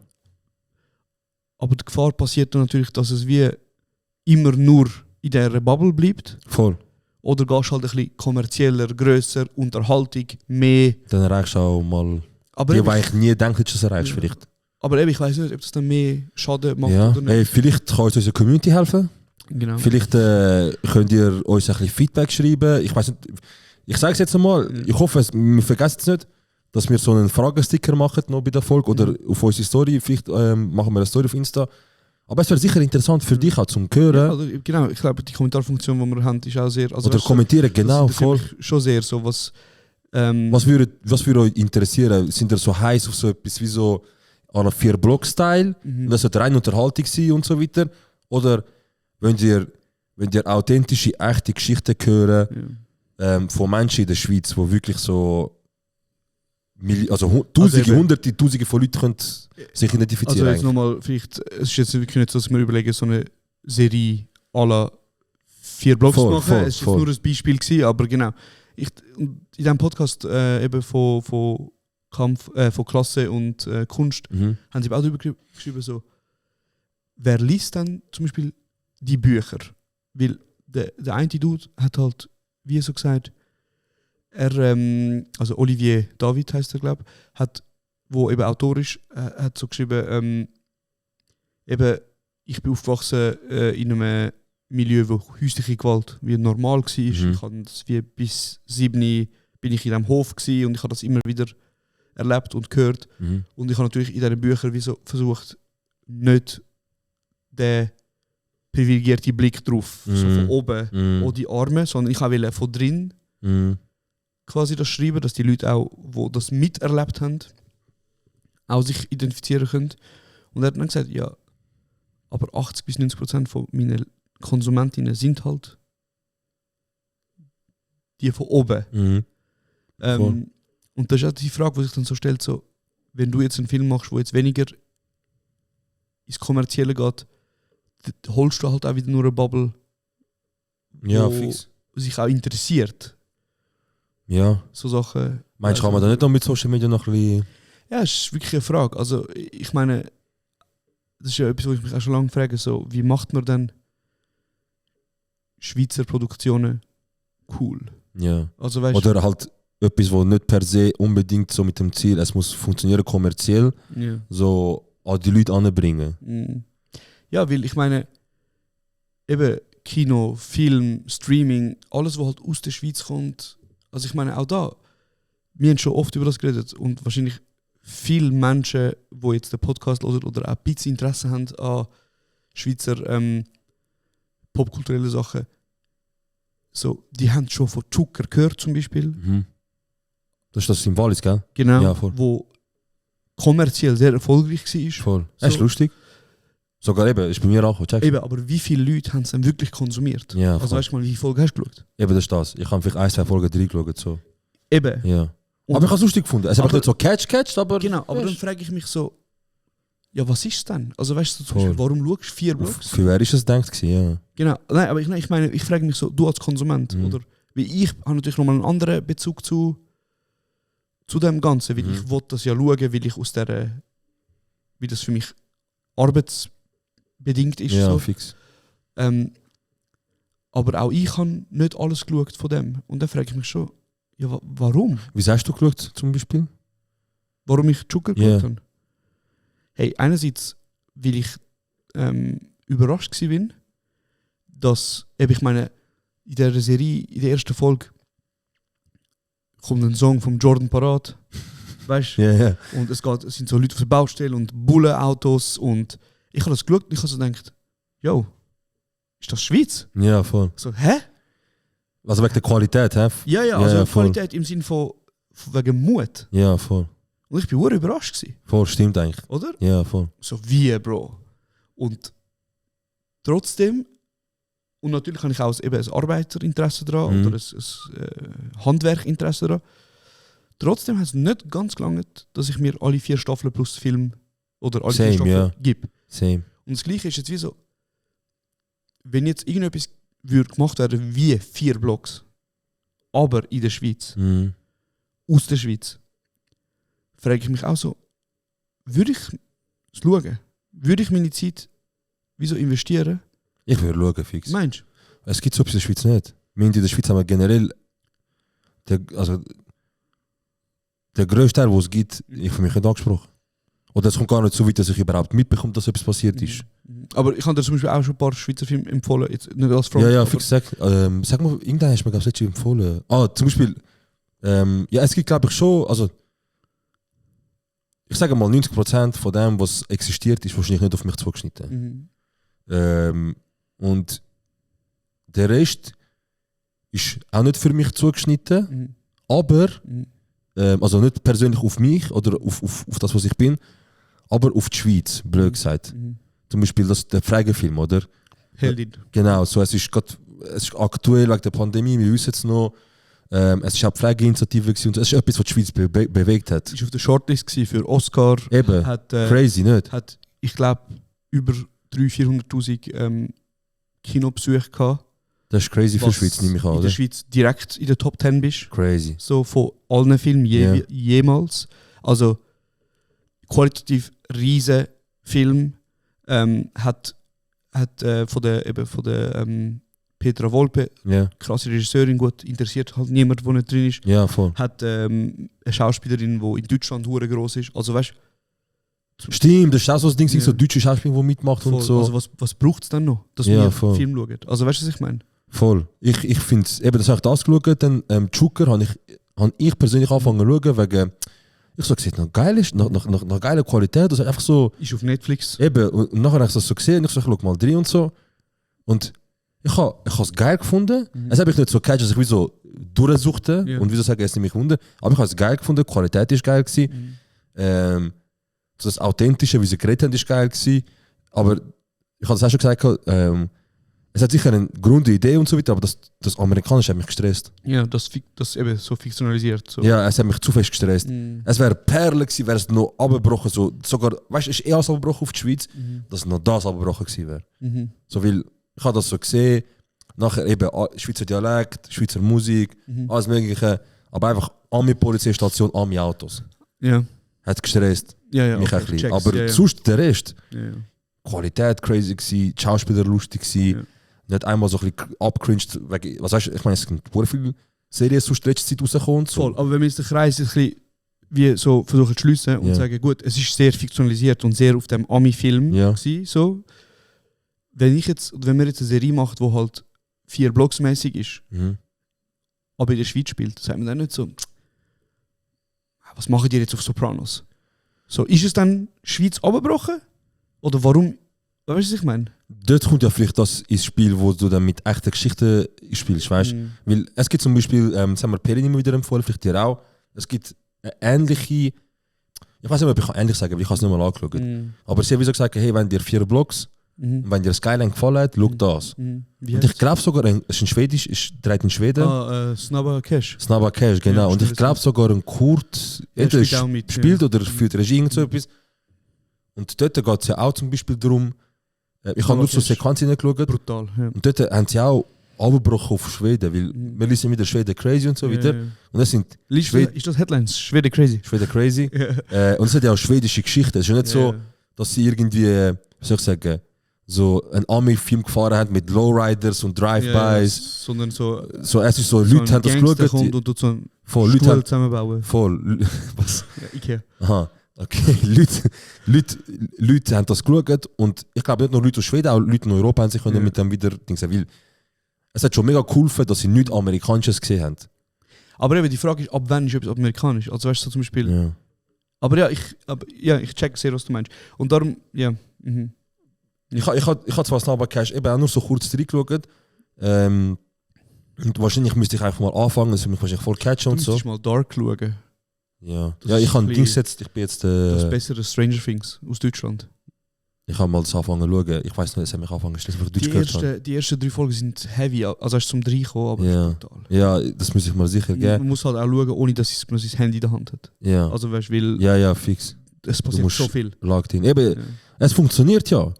Aber die Gefahr passiert dann natürlich, dass es wie immer nur in dieser Bubble bleibt. Voll. Oder gehst halt ein bisschen kommerzieller, grösser, Unterhaltung, mehr. Dann erreichst du auch mal Aber die, eben, die ich nie denke, dass du es erreichst vielleicht. aber eben, ich weiß nicht, ob das dann mehr Schaden macht Ja. oder nicht. Hey, vielleicht kann uns unsere Community helfen. Genau. Vielleicht könnt ihr uns ein bisschen Feedback schreiben. Ich weiß nicht, ich sage es jetzt einmal, ich hoffe, wir vergessen es nicht, dass wir so einen Fragesticker machen noch bei der Folge oder auf unsere Story. Vielleicht machen wir eine Story auf Insta. Aber es wäre sicher interessant für dich auch zum Hören. Ja, also, genau, ich glaube, die Kommentarfunktion, die wir haben, ist auch sehr... Also oder kommentieren, genau, voll. Schon sehr so, was... Was würde euch interessieren? Sind ihr so heiß auf so etwas wie so einer 4-Block-Style? Und das sollte rein Unterhaltung sein und so weiter? Oder wenn ihr authentische, echte Geschichten hören von Menschen in der Schweiz, die wirklich so Tausende von Leuten können sich identifizieren. Also jetzt nochmal, vielleicht, es ist jetzt wirklich nicht so, dass wir überlegen, so eine Serie à la 4 Blogs zu machen. Es war nur ein Beispiel gewesen, aber genau. In diesem Podcast eben von Klasse und Kunst haben sie auch darüber geschrieben, so, wer liest dann zum Beispiel die Bücher? Weil der eine Dude hat halt, wie so gesagt, also Olivier David heißt er, glaube ich, wo eben Autor ist, hat so geschrieben, eben, ich bin aufgewachsen in einem Milieu, wo häusliche Gewalt wie normal war. Ich habe das wie bis 7 bin ich in diesem Hof gewesen und ich habe das immer wieder erlebt und gehört. Und ich habe natürlich in diesen Büchern wie so versucht, nicht den privilegierten Blick drauf, so von oben, oder die Arme, sondern ich wollte von drin quasi das schreiben, dass die Leute auch, die das miterlebt haben, auch sich identifizieren können. Und er hat dann gesagt, ja, aber 80-90% von meinen Konsumentinnen sind halt die von oben. Und das ist auch die Frage, die sich dann so stellt, so, wenn du jetzt einen Film machst, wo jetzt weniger ins Kommerzielle geht, holst du halt auch wieder nur eine Bubble, fix. sich auch interessiert. Ja. So Sachen. Meinst du, kann man da nicht noch mit Social Media noch ein bisschen... Ja, es ist wirklich eine Frage. Also ich meine, das ist ja etwas, was ich mich auch schon lange frage, so, wie macht man denn Schweizer Produktionen cool? Ja. Also, weißt, oder halt etwas, was nicht per se unbedingt so mit dem Ziel, es muss funktionieren kommerziell, so an die Leute anbringen. Ja, weil ich meine, eben Kino, Film, Streaming, alles, was halt aus der Schweiz kommt. Also ich meine, auch da, wir haben schon oft über das geredet und wahrscheinlich viele Menschen, die jetzt den Podcast hören oder auch ein bisschen Interesse haben an Schweizer popkulturellen Sachen, so, die haben schon von Zucker gehört zum Beispiel. Das ist das im Wallis, gell? Genau, ja, voll. Wo kommerziell sehr erfolgreich war. Voll. So. Das ist lustig. Sogar eben, ist bei mir auch. Checkst. Eben, aber wie viele Leute haben es dann wirklich konsumiert? Ja, also weißt du mal, wie viele Folgen hast du geschaut? Eben, das ist das. Ich habe vielleicht 1-2 Folgen reingeschaut. So. Eben. Ja. Aber ich habe es lustig gefunden. Es hat nicht so catched, aber... Genau, aber dann frage ich mich so, ja, was ist es denn? Also weißt du, zum Beispiel, warum schaust du 4 Blogs? Für wer ist es gedacht? Ja. Genau, nein, aber ich meine, ich frage mich so, du als Konsument, oder? Weil ich habe natürlich nochmal einen anderen Bezug zu dem Ganzen, weil ich wollte das ja schauen, weil ich aus der, wie das für mich arbeitsbedingt ist. Ja, so. fix. Aber auch ich habe nicht alles geschaut von dem. Und dann frage ich mich schon, ja, warum? Wie hast du geschaut zum Beispiel? Warum ich Joker geschaut habe? Hey, einerseits, weil ich überrascht war, dass, ich meine, in der Serie, in der ersten Folge, kommt ein Song von Jordan parat. Weißt du? Yeah. Und es sind so Leute auf der Baustelle und Bullenautos. Und ich habe das geschaut und ich habe so gedacht, yo, ist das Schweiz? Ja, voll. So, hä? Also wegen der Qualität, hä? Ja, also Qualität im Sinne von wegen Mut. Ja, voll. Und ich war überrascht gewesen. Voll, stimmt eigentlich. Oder? Ja, voll. So wie, Bro. Und trotzdem, und natürlich habe ich auch eben ein Arbeiterinteresse daran oder ein Handwerkinteresse daran, trotzdem hat es nicht ganz gelangt, dass ich mir alle 4 Staffeln plus Film oder alle 4 Staffeln gebe. Same. Und das Gleiche ist jetzt wie so, wenn jetzt irgendetwas würde gemacht werden wie 4 Blocks, aber in der Schweiz, aus der Schweiz, frage ich mich auch so, würde ich es schauen? Würde ich meine Zeit wieso investieren? Ich würde schauen, fix. Meinst du? Es gibt so etwas in der Schweiz nicht. Wir in der Schweiz haben wir generell der grösste Teil, den es gibt, ich für mich nicht angesprochen. Oder es kommt gar nicht so weit, dass ich überhaupt mitbekomme, dass etwas passiert ist. Aber ich habe dir zum Beispiel auch schon ein paar Schweizer Filme empfohlen, jetzt nicht als Front. Ja, fix. Sag mal, irgendwann hast du mir letztens empfohlen. Zum Beispiel, es gibt glaube ich schon, also ich sage mal 90% von dem, was existiert, ist wahrscheinlich nicht auf mich zugeschnitten. Und der Rest ist auch nicht für mich zugeschnitten, aber also nicht persönlich auf mich oder auf das, was ich bin, aber auf die Schweiz, blöd gesagt. Zum Beispiel der Fragefilm, oder? Heldin. Genau, so, es ist aktuell wegen der Pandemie, wir wissen es noch. Es war auch die Pflegeinitiative und so. Es ist etwas, was die Schweiz bewegt hat. Es war auf der Shortlist für Oscar. Eben, crazy, nicht? Hat, ich glaube, über 300.000-400.000 Kinobesuche gehabt. Das ist crazy für die Schweiz, nehme ich an, in oder? der Schweiz direkt in der Top 10 bist. Crazy. So von allen Filmen jemals. Also qualitativ riesen Film. Hat von der Petra Volpe, krasse Regisseurin, gut, interessiert halt niemand, der nicht drin ist. Ja, voll. Hat eine Schauspielerin, die in Deutschland hure groß ist. Also weißt stimmt, das ist auch so das Ding, so deutsche Schauspieler, die mitmacht voll. Und so. Also was braucht es dann noch, dass wir einen Film schauen? Also weißt du, was ich meine? Voll. Ich finde es, eben, das habe ich das geschaut, dann Joker habe ich persönlich angefangen zu schauen, wegen, ich so gesehen, noch geil ist, nach geiler Qualität, das ist einfach so... Ist auf Netflix. Eben, und nachher habe ich das so gesehen, ich so, ich schau mal drin und so. Und ich habe es geil gefunden. Es habe ich nicht so gecatcht, dass ich wie so durchsuchte und wieso sage ich es nicht Wunder. Aber ich habe es geil gefunden, die Qualität ist geil gewesen. So das Authentische, wie sie geredet haben, ist geil gewesen. Aber ich habe das auch schon gesagt, es hat sicher eine Grundidee und so weiter, aber das Amerikanische hat mich gestresst. Ja, das eben so fiktionalisiert. So. Ja, es hat mich zu fest gestresst. Es wäre Perle gewesen, wäre es noch abgebrochen. So, sogar, weißt du, es ist alles abgebrochen auf die Schweiz, dass noch das abgebrochen gewesen wäre. So, weil ich habe das so gesehen, nachher eben Schweizer Dialekt, Schweizer Musik, alles Mögliche, aber einfach Ami-Polizeistation, Ami-Autos. Ja. Hat gestresst. Ja, mich okay, ein bisschen. Aber sonst der Rest, Qualität crazy gewesen, die Schauspieler lustig gewesen, nicht einmal so ein bisschen abgecringed, was weißt du, ich meine, es sind sehr viele Serien sonst letzte Zeit rausgekommen. So. Voll, aber wenn wir jetzt den Kreis ein bisschen wie so versuchen zu schliessen und sagen, gut, es ist sehr fiktionalisiert und sehr auf dem Ami-Film gewesen, so. Wenn wir jetzt eine Serie macht, die halt 4 Blocksmäßig ist, aber in der Schweiz spielt, sagt man dann nicht so, was machen die jetzt auf Sopranos? So, ist es dann Schweiz abgebrochen? Oder warum? Weißt du, was ich meine? Dort kommt ja vielleicht das ins Spiel, wo du dann mit echten Geschichten spielst, weißt du? Weil es gibt zum Beispiel, das haben wir Perin immer wieder empfohlen, vielleicht dir auch, es gibt eine ähnliche, ich weiß nicht, ob ich ähnlich sagen kann, weil ich habe es nicht mal angeschaut. Aber sie haben so gesagt, hey, wenn dir 4 Blocks, wenn dir Skyline gefallen hat, schau das. Und ich glaube sogar, es ist ein Schwedisch, es dreht in Schweden. Snabba Cash. Snabba Cash, genau. Ja, und ich glaube sogar ein Kurt entweder spielt oder führt Regie und so etwas. Und dort geht es ja auch zum Beispiel darum, ich habe nur so Sequenzen geschaut. Brutal, ja. Und dort haben sie auch abgebrochen auf Schweden, weil wir lesen wieder Schweden crazy und so weiter. Ja. Und das sind ist das Headlines? Schweden crazy. Schweden crazy. Und es hat ja auch schwedische Geschichten. Es ist ja nicht so, dass sie irgendwie, wie soll ich sagen, so einen Ami-Film gefahren haben mit Lowriders und Drive-Bys. Sondern so es ist so, Leute haben das geschaut. Und so einen Stuhl zusammenbauen. Voll. Was? Ja, Ikea. Aha. Okay, Leute haben das geschaut und ich glaube nicht nur Leute aus Schweden, auch Leute in Europa haben sich mit dem wieder weil es hat schon mega geholfen, dass sie nichts Amerikanisches gesehen haben. Aber eben die Frage ist, ab wann ist etwas amerikanisch? Also weißt du, so zum Beispiel... Ja. Aber ich check sehr, was du meinst. Und darum, Ich habe zwar Snabba Cash eben auch nur so kurz reingeschaut. Und wahrscheinlich müsste ich einfach mal anfangen, dass ich mich wahrscheinlich voll catchen und so. Du müsstest mal Dark schauen. Ja, ich habe Dings jetzt, ich bin jetzt... Das bessere Stranger Things aus Deutschland. Ich habe mal das angefangen zu schauen. Ich weiß nicht, es hat mich angefangen zu stressen, weil ich Deutsch gehört habe. Die ersten 3 Folgen sind heavy, also erst zum 3 gekommen, aber Ja. ist brutal. Ja, das muss ich mal sicher geben. Man muss halt auch schauen, ohne dass es sein Handy in der Hand hat. Ja. Also weißt du, weil Ja, fix. es passiert musst- so viel. Logged in. Eben, Ja. es funktioniert ja.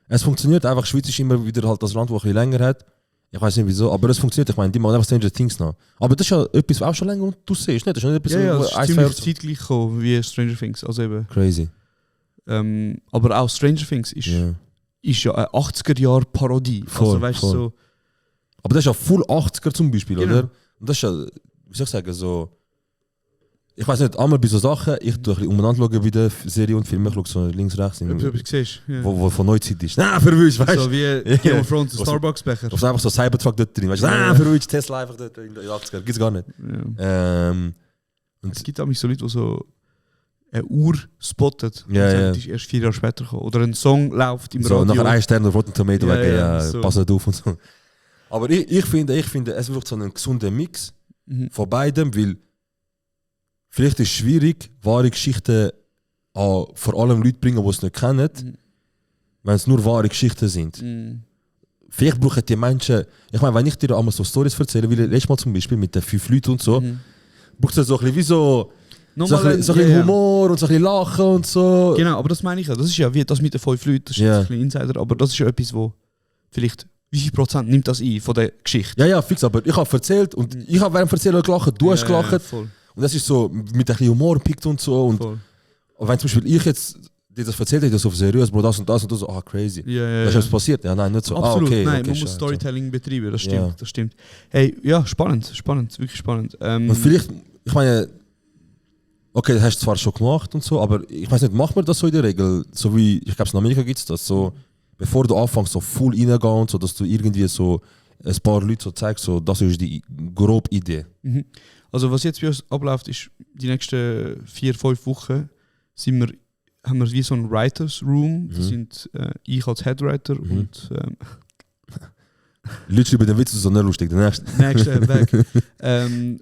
Es funktioniert einfach. Schweiz ist immer wieder halt das Land, das ein bisschen länger hat. Ich weiß nicht wieso, aber es funktioniert. Ich meine, die machen einfach Stranger Things nach. Aber das ist ja etwas, was auch schon länger und du siehst, nicht? Das ist nicht etwas, Ja, wo es ist ein, zwei ziemlich Jahre- zeitgleich gekommen wie Stranger Things. Also eben, Crazy. aber auch Stranger Things ist Ja. eine 80er-Jahr-Parodie. Also Voll, weißt du, voll. so, Aber das ist ja full 80er zum Beispiel, Genau. oder? Und das ist ja, wie soll ich sagen, so. Ich weiß nicht, einmal bei so Sachen, ich tue ein bisschen umeinander schauen bei der Serie und Filme, ich schaue so links, rechts, ob du etwas siehst. Ja. wo von Neuzeit ist. Verwünscht, weißt du? So wie Game of Thrones, der Was- Starbucks-Becher. Da ist einfach so Cybertruck dort drin, weißt du? Ja. Verwünscht, Tesla einfach dort in den 80er, gibt's gar nicht. Ja. Und Es gibt auch so Leute, die so eine Uhr spottet und Ja, sagen, ja. die ist erst 4 Jahre später gekommen. Oder ein Song läuft im so, Radio. nachher 1 Stern auf Rotten Tomato Ja, wegen, ja, ja, so. pass nicht auf und so. Aber ich finde, es wird so ein gesunder Mix von beidem, weil vielleicht ist es schwierig, wahre Geschichten an vor allem Leute bringen, die es nicht kennen, wenn es nur wahre Geschichten sind. Vielleicht brauchen die Menschen, ich meine, wenn ich dir einmal so Stories erzähle, wie letztes Mal zum Beispiel mit den 5 Leuten und so, braucht es so ein bisschen wie so ein bisschen Humor und so ein bisschen Lachen und so. Genau, aber das meine ich ja. Das ist ja wie das mit den 5 Leuten, das ist Ja. ein bisschen Insider, aber das ist ja etwas, wo vielleicht, wie viel Prozent nimmt das ein von der Geschichte? Ja, fix, aber ich habe erzählt und ich habe während dem Erzählen gelacht, du hast gelacht. Ja, voll. Und das ist so mit ein bisschen Humor gepickt und so. Und Voll. wenn zum Beispiel ich jetzt dir das erzählt hätte, so seriös, Bro, das und das und du so, crazy. Ja, Das ist was passiert? Ja, nein, nicht so. Absolut, Okay, nein, okay, man muss scheiße. Storytelling betreiben, das stimmt, Ja. das stimmt. Hey, ja, spannend, wirklich spannend. Und vielleicht, ich meine, okay, das hast du zwar schon gemacht und so, aber ich weiß nicht, macht man das so in der Regel? So wie, ich glaube, in Amerika gibt es das so, bevor du anfängst, so full reingehen und so, dass du irgendwie so ein paar Leute so zeigst, so, das ist die grobe Idee. Also was jetzt bei uns abläuft, ist, die nächsten 4-5 Wochen haben wir wie so ein Writers Room. Das sind ich als Headwriter und Die Leute schreiben den Witz, das ist so nicht lustig. Der nächste. nächste weg.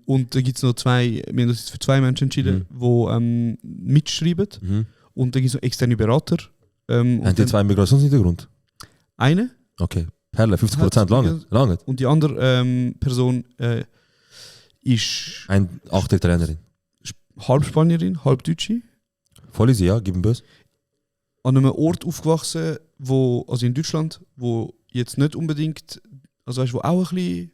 Und da gibt es noch wir haben uns jetzt für 2 Menschen entschieden, die mitschreiben. Und dann gibt es noch externe Berater. Haben die dann 2 Migrationshintergrund? eine Okay. Perle, 50% lange. und die andere Person ist Ein 8er Trainerin. halb Spanierin, halb Deutsche. Voll easy, ja, gib ihm böse. An einem Ort aufgewachsen, also in Deutschland, wo jetzt nicht unbedingt, also weißt, wo auch ein bisschen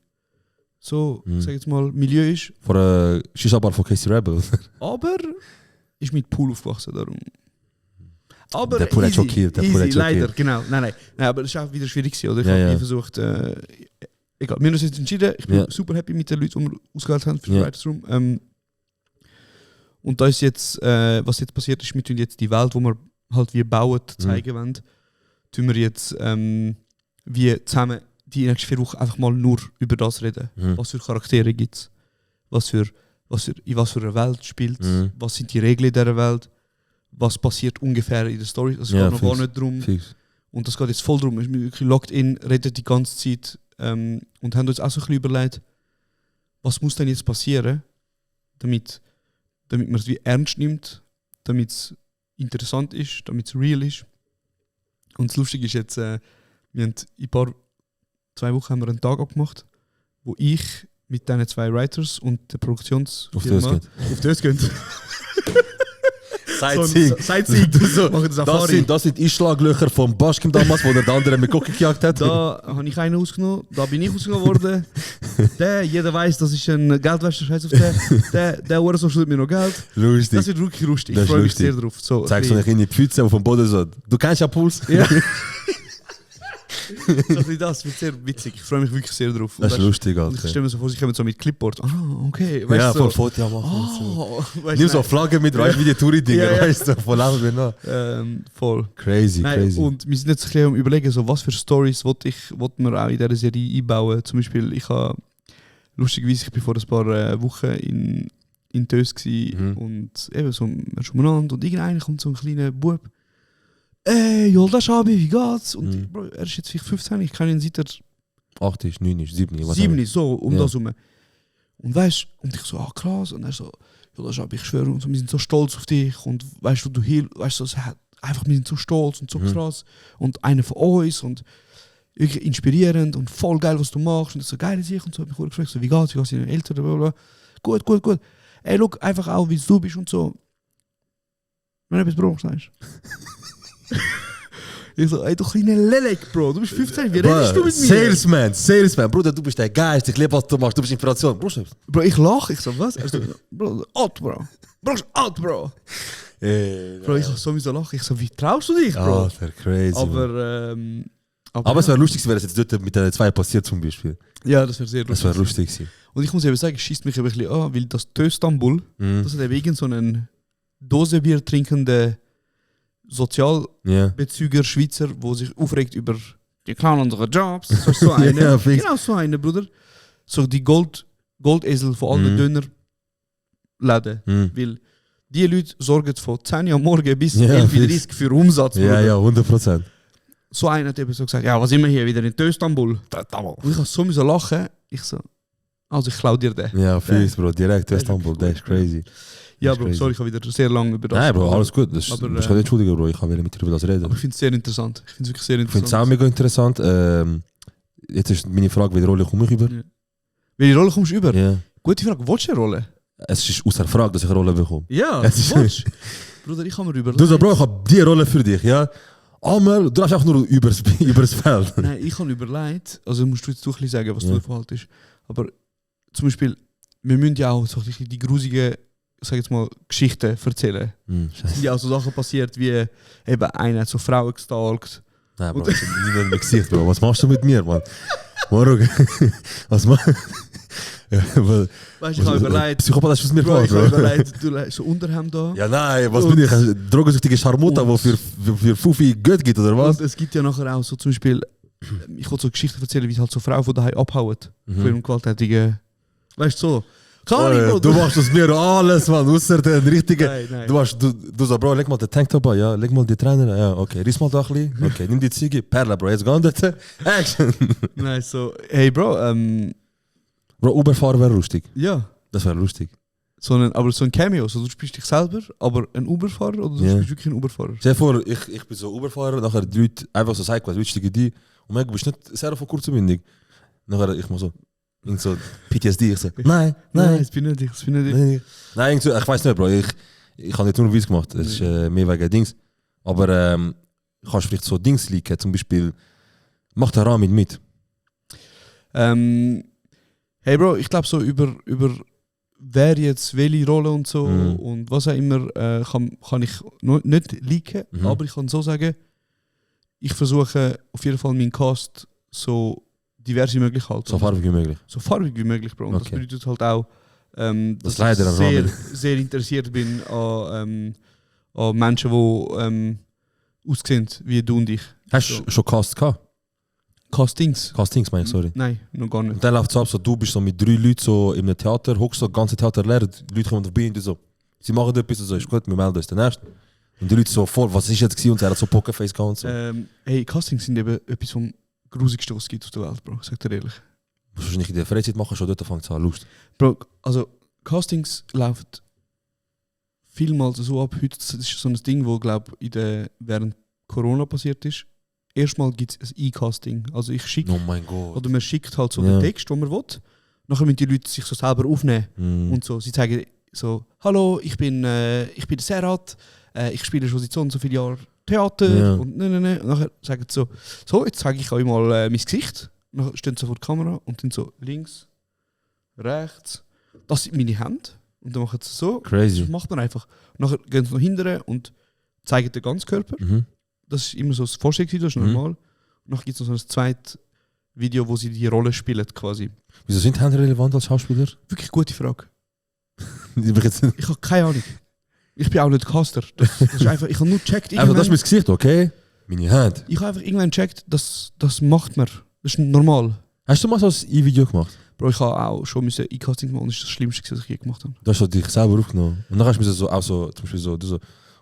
so, sag jetzt mal, Milieu ist, Vor einer Shisha-Bar von Casey Rebel. aber ist mit Pool aufgewachsen, darum. Aber Der Pool hat easy, schockiert, der easy, Pool hat leider, schockiert. genau. Nein, aber das war auch wieder schwierig gewesen, oder? Ich Ja, habe ja. nie versucht, egal, wir haben uns jetzt entschieden, ich bin Ja. super happy mit den Leuten, die wir ausgewählt haben für den Ja. Writers Room. Und da ist jetzt, was jetzt passiert ist, wir tun jetzt die Welt, die wir halt wie bauen, zeigen wollen, tun wir jetzt wie zusammen die nächsten 4 Wochen einfach mal nur über das reden. Was für Charaktere gibt es, in was für einer Welt spielt, was sind die Regeln in dieser Welt, was passiert ungefähr in der Story. Das Ja, geht noch gar fix. nicht darum. Fix. Und das geht jetzt voll darum. Wir sind wirklich locked in, reden die ganze Zeit und haben uns auch so ein bisschen überlegt, was muss denn jetzt passieren, damit man es wie ernst nimmt, damit es interessant ist, damit es real ist. Und das Lustige ist jetzt, wir haben in 2 Wochen haben wir einen Tag abgemacht, wo ich mit diesen 2 Writers und der Produktionsfirma auf das gehen. Sightseeing. Sightseeing. Machen das Safari. Das sind Einschlaglöcher vom Baschkim damals, wo der andere mit Gucke gejagt hat. Da habe ich einen ausgenommen, da bin ich ausgenommen worden. Jeder weiß, das ist ein Geldwäscher, scheiß auf der Uhrensohn schuldet mir noch Geld. Lustig. Das wird wirklich lustig, Das ich ist freue mich lustig. sehr drauf. So, Zeigst du nicht in die Pfütze auf dem Boden so. Du kennst ja Puls. Ja. Das wird sehr witzig, ich freue mich wirklich sehr drauf. Das ist lustig, Und ich Alter. stelle mir so vor, sie kommen so mit Clipboard. Okay, weißt Ja, du, voll so. Foto machen. Weißt Nimm du, so nein. Flagge mit, weißt du, wie die Touri-Dinger, Ja, ja. weißt du, voll lang bin noch. Voll. Crazy, Nein, crazy. und wir sind jetzt ein bisschen am überlegen, so, was für Stories wollte man auch in dieser Serie einbauen. Zum Beispiel, lustigerweise, ich bin vor ein paar Wochen in Tös gsi und eben so, wir sind schon miteinander und irgendeiner kommt so ein kleiner Bub. Ey, Jolda Schabi, wie geht's? Und Bro, er ist jetzt vielleicht 15, ich kenne ihn seit er 8 ist, 9 ist, 7 ist. 7 ist, so, um Ja. das herum. Und weißt und ich so, krass. Und er so, Jolda Schabi, ich schwöre, und so, wir sind so stolz auf dich. Und weißt du, es hat einfach, wir sind so stolz und so krass und einer von uns und wirklich inspirierend und voll geil, was du machst und das ist so geil in sich und so. Ich habe mich gefragt, so, wie geht's deinen Eltern, blablabla. Gut. Ey, schau einfach auch, wie du bist und so. Wenn du etwas brauchst, sagst ich so, ey, du kleiner Lelek, Bro, du bist 15, wie redest du mit mir? Salesman, Bruder, du bist der Geist, ich liebe, was du machst, du bist Inspiration. Bro, ich lache, ich so, was? Er so, Bro, alt, Bro. Bro. Bro, ich so lachen, ich so, wie traust du dich, Bro? Alter, crazy. Aber es wäre lustig, wenn es jetzt dort mit den 2 passiert zum Beispiel. Ja, das wäre sehr lustig. Das wäre lustig gewesen. Und ich muss eben sagen, es schießt mich ein bisschen an, weil das Töstambul, das hat eben irgend so einen Dosenbier trinkenden Sozialbezüger Schweizer, der sich aufregt über die klauen unsere Jobs. Das ist so einer. Ja, fix. Genau so einer, Bruder. So die Goldesel von allen Dönerläden. Weil die Leute sorgen von 10 Uhr am Morgen bis 11.30 Uhr für Umsatz. Bruder. Ja, 100%. So einer hat eben so gesagt, ja, was sind wir hier wieder in Töstambul? Und ich habe so müssen lachen. Ich so, also ich klau dir den. Ja, fix, Bro, direkt Istanbul, das ist crazy. Ja, Bro, sorry, ich habe wieder sehr lange über das. Nein, Bro, alles gut. Das aber, ich kann nicht entschuldigen, Bro. Ich kann mit dir über das reden. Aber ich finde es sehr interessant. Ich finde es wirklich sehr Ich finde interessant. es auch mega interessant. Jetzt ist meine Frage, welche Rolle komme ich über? Ja. Welche Rolle kommst du über? Ja. Gute Frage. Willst du eine Rolle? Es ist außer Frage, dass ich eine Rolle bekomme. Ja, Es ist- willst du? Bruder, ich habe mir überlegt. Du sagst, Bro, ich habe die Rolle für dich, ja? Aber du darfst auch nur übers Feld. Nein, ich habe überlegt, also musst du jetzt ein bisschen sagen, was du davon haltest. Aber zum Beispiel, wir müssen ja auch so die grusigen, sag jetzt mal, Geschichten erzählen. Es sind ja auch so Sachen passiert, wie eben einer hat so Frauen gestalkt. Nein, Bro, das ist nicht in mein Gesicht, Bro. Was machst du mit mir, Mann? Morgen. Was machst du? Weißt du, ich habe überlegt, Psychopath hast du es mir Bro, gemacht, ich habe Bro. überlegt, du so Unterhemd da. Ja, nein, was bin ich? Drogensüchtige Scharmutter, die für Fufi Geld gibt, oder was? Und es gibt ja nachher auch so zum Beispiel, ich wollte so Geschichten erzählen, wie halt so Frauen von daheim abhauen. Von ihrem gewalttätigen. Weißt du so? Oh, du machst aus mir alles, Mann, außer den richtigen. Nein. Du sagst, Bro, leg mal den Tanktop an, ja, leg mal die Trainer, ja, okay, riss mal da ein bisschen, okay, nimm die Ziege, Perle, Bro, jetzt gehen dort, Action. Nein, so, hey Bro, Bro, Uberfahrer wäre lustig, ja. das wäre lustig. Aber so ein Cameo, so, du spielst dich selber, aber ein Uberfahrer oder du spielst wirklich ein Uberfahrer? Stell dir vor, ich bin so Uberfahrer, nachher die Leute einfach so sagen, was willst du die? Und du bist nicht sehr von kurzmündig. Nachher ich mal so, irgend so PTSD, ich so, nein. Das bin nicht ich. Nein, irgendwie so, ich weiß nicht, Bro. Ich habe nicht nur Weiss gemacht. Es ist mehr wegen Dings. Aber kannst du vielleicht so Dings liken, zum Beispiel, mach den Rahmen mit. Hey Bro, ich glaube so über wer jetzt welche Rolle und so und was auch immer kann ich nicht liken, aber ich kann so sagen, ich versuche auf jeden Fall meinen Cast so divers wie möglich halten. So farbig wie möglich. So farbig wie möglich, Bro. Und das Okay. bedeutet halt auch, dass leider ich ein Rahmen. sehr interessiert bin an Menschen, die aussehen wie du und ich. Hast du schon Cast gehabt? Castings? Castings meine ich, sorry. Nein, noch gar nicht. Und dann läuft es ab, so, du bist so mit 3 Leuten so in einem Theater, hockst so, das ganze Theater leer, die Leute kommen vorbei und die so, sie machen etwas und so, ist gut, wir melden uns den ersten. Und die Leute so voll, was ist jetzt gewesen? Und er hat so Pokerface gehabt und so. Hey, Castings sind eben etwas vom Grusigsten, was es gibt auf der Welt, Bro. Sag dir ehrlich. Musst du nicht in der Freizeit machen, schon dort fängt es an, Lust. Bro, also Castings laufen vielmals so ab. Heute das ist so ein Ding, wo während Corona passiert ist. Erstmal gibt es ein E-Casting. Also ich schicke, Oh mein Gott. oder man schickt halt so den Text, den man will. Nachher müssen die Leute sich so selber aufnehmen. Und so. Sie sagen so, hallo, ich bin der Serhat, ich spiele schon seit so und so vielen Jahren Theater. Ja. Und ne. Und nachher sagen sie so, jetzt zeige ich euch mal mein Gesicht. Nachher stehen sie vor der Kamera und dann so links, rechts. Das sind meine Hände. Und dann machen sie so. Crazy. Das macht man einfach. Nachher gehen sie noch hinterher und zeigen den ganzen Körper. Mhm. Das ist immer so das Vorstellungsvideo, das ist normal. Und nachher gibt es noch so ein zweites Video, wo sie die Rolle spielen quasi. Wieso sind Hände relevant als Schauspieler? Wirklich gute Frage. Ich Ich habe keine Ahnung. Ich bin auch nicht Caster. Das ist einfach, ich habe nur gecheckt. also das ist mein Gesicht, okay? Meine Hand. Ich habe einfach irgendwann gecheckt, das macht man. Das ist normal. Hast du mal so ein E-Video gemacht? Bro, ich habe auch schon E-Casting machen, das ist das Schlimmste, was ich je gemacht habe. Du hast so dich selber aufgenommen. Und dann hast du so auch so, zum Beispiel so, du so.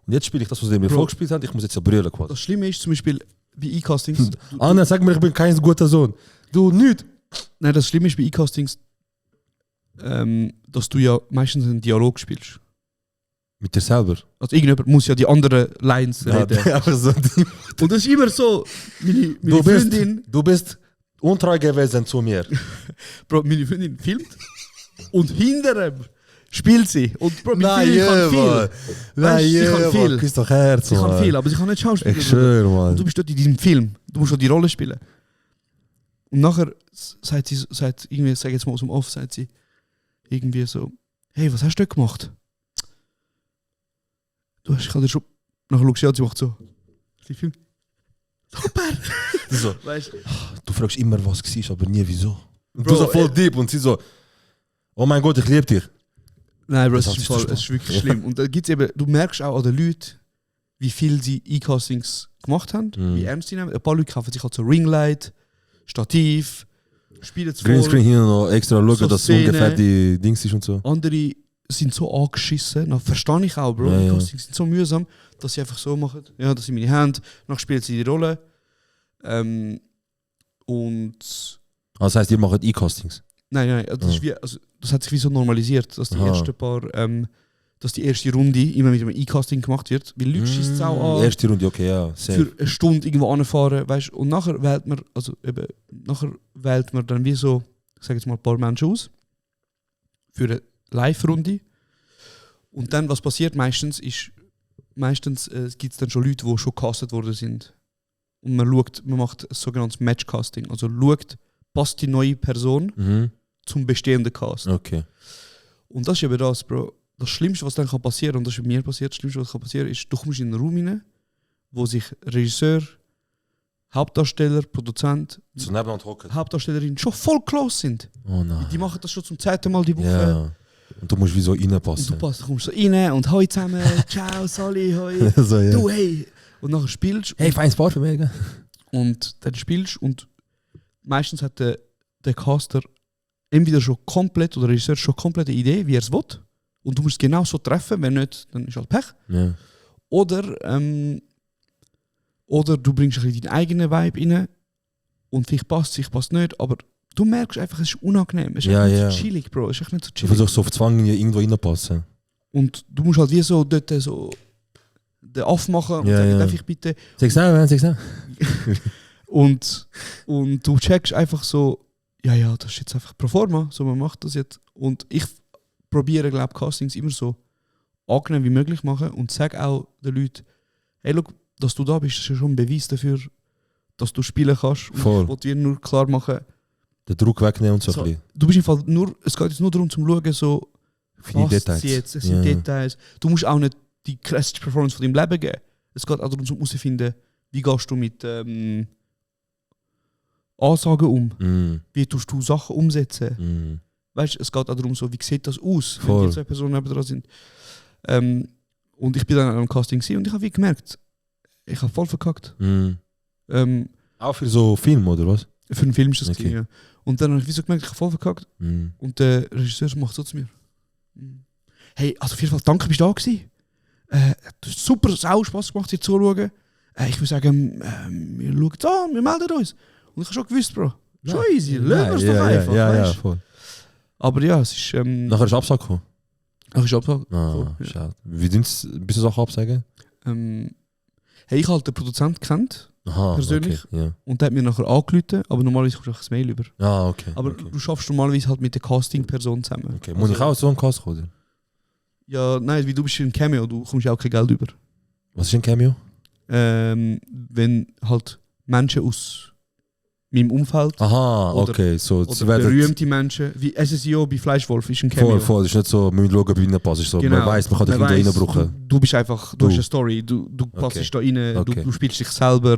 Und jetzt spiele ich das, was ihr mir Bro. vorgespielt habt, ich muss jetzt so brüllen quasi. Das Schlimme ist zum Beispiel bei E-Castings. Anna, sag mir, ich bin kein guter Sohn. Du nicht. Nein, das Schlimme ist bei E-Castings, dass du ja meistens einen Dialog spielst. Mit dir selber? Also irgendjemand muss ja die anderen Lines reden. Einfach so. Und das ist immer so, meine Du Freundin, bist untreu gewesen zu mir. Bro, meine Freundin filmt und hinter ihm spielt sie. Und Bro, meine Freundin kann viel. Weißt, sie kann viel. Küss doch Herz, Sie kann viel, aber sie kann nicht schauspielen. Ich schwöre, Und Mann. du bist dort in diesem Film. Du musst schon die Rolle spielen. Und nachher sagt irgendwie, sag jetzt mal aus dem Off, sagt sie irgendwie so, hey, was hast du dort gemacht? Ich kann dir schon... Nachher schaust du an, sie macht so. Sie filmt. Super! So. Weißt Du fragst immer, was war, aber nie wieso. Und Bro, du so voll deep und sie so, oh mein Gott, ich liebe dich. Nein, Bro, Das es hat ist, sich voll, es ist wirklich schlimm. Und da gibt's eben, du merkst auch an den Leuten, wie viel sie E-Castings gemacht haben, wie ernst sie nehmen. Ein paar Leute kaufen sich halt so Ringlight, Stativ, spielen es voll. Greenscreen hin und noch extra schauen, So dass so Szenen. ungefähr die Dings ist und so. Andere sind so angeschissen, das verstehe ich auch, Bro. Ja, Die ja. Castings sind so mühsam, dass sie einfach so machen, ja, das sind meine Hände, dann spielen sie die Rolle. Und Das heisst, ihr macht E-Castings? nein, also das, ist wie, also das hat sich wie so normalisiert, dass die Aha. ersten paar, dass die erste Runde immer mit einem E-Casting gemacht wird, weil Leute schießen es auch an. Erste Runde, okay, ja. Safe. Für eine Stunde irgendwo anfahren, weißt, und nachher wählt man, wählt man dann wie so, ich sage jetzt mal ein paar Menschen aus für eine Live-Runde. Und dann, was passiert meistens, gibt es dann schon Leute, die schon gecastet worden sind. Und man macht ein sogenanntes Matchcasting. Also schaut, passt die neue Person zum bestehenden Cast. Okay. Und das ist eben das, Bro. Das Schlimmste, was dann passieren kann, und das ist bei mir passiert, das Schlimmste, was passieren kann, ist, du kommst in einen Raum rein, wo sich Regisseur, Hauptdarsteller, Produzent, So nebeneinander hocken. Hauptdarstellerin schon voll close sind. Oh nein. Die machen das schon zum 10. Mal die Woche. Ja. Und du musst wie so Und reinpassen. du kommst so rein und hoi zusammen, ciao, Sali, hoi. So, ja. Du, hey. Und nachher spielst Hey, feines Paar für mich, gell? und dann spielst und meistens hat der Caster entweder schon komplett oder der Regisseur schon komplett eine Idee, wie er es will. Und du musst es genau so treffen, wenn nicht, dann ist halt Pech. Ja. Oder du bringst ein bisschen deinen eigenen Vibe rein und vielleicht passt es, passt nicht, aber du merkst einfach, es ist unangenehm. Es ist Ja, echt nicht ja. so chillig, Bro. Es ist echt nicht so Du chillig. versuchst so auf Zwang irgendwo reinpassen. Und du musst halt wie so dort so den aufmachen und Ja, sagen, ja. darf ich bitte... Sag's auch. Und du checkst einfach so, ja, das ist jetzt einfach pro forma, so man macht das jetzt. Und ich probiere, glaube Castings immer so angenehm wie möglich machen und sage auch den Leuten, hey, schau, dass du da bist, ist ja schon ein Beweis dafür, dass du spielen kannst. Und Voll. ich wollte dir nur klar machen, Den Druck wegnehmen und so, so, ein bisschen. du bist im Fall nur, es geht jetzt nur darum, zum schauen, so, Für die Details. jetzt, es sind Ja. Details. Du musst auch nicht die krasseste Performance von deinem Leben geben. Es geht auch darum, zum herauszufinden, wie gehst du mit Ansagen um? Wie tust du Sachen umsetzen? Weißt, es geht auch darum, so, wie sieht das aus, Voll. wenn die zwei Personen nebenan sind. Und ich bin dann am Casting gewesen und ich habe wie gemerkt, ich habe voll verkackt. Auch für so Film, oder was? Für einen Film ist das Okay. gewesen, ja. Und dann habe ich wie so gemerkt, ich habe voll verkackt. Und der Regisseur macht so zu mir. Hey, also auf jeden Fall danke, bist du da gewesen. Du hast super, es hat auch Spass gemacht, dir zuzuschauen. Ich würde sagen, wir schauen es an, wir melden uns. Und ich habe schon gewusst, Bro. Schon easy, lassen wir es doch einfach. Ja, weißt? voll. Aber ja, es ist... Nachher ist Absage gekommen. Ach, ist Absage. Ah, Voll, ja. schade. Wie bist du Sachen absagen? Hey, ich habe halt den Produzent gekannt, Aha, persönlich. Okay, ja. Und der hat mir nachher angerufen, aber normalerweise kommst du einfach ein Mail über. Ah, okay. Aber okay. du schaffst normalerweise halt mit der Casting-Person zusammen. Okay. Muss ich auch so einen Cast kommen? Ja, nein, wie du bist ein Cameo, du kommst ja auch kein Geld über. Was ist ein Cameo? Wenn halt Menschen aus meinem Umfeld Aha, Oder- okay. So, oder berühmte Menschen, wie SSIO bei Fleischwolf ist ein Cameo. Voll. Das ist nicht so, wir müssen schauen, ob ich reinpasse. So, Genau. man weiss, man kann dich Man irgendwo weiss, reinbrauchen. Du bist einfach, du Du. hast eine Story, du passst Okay. da rein, Okay. du spielst dich selber,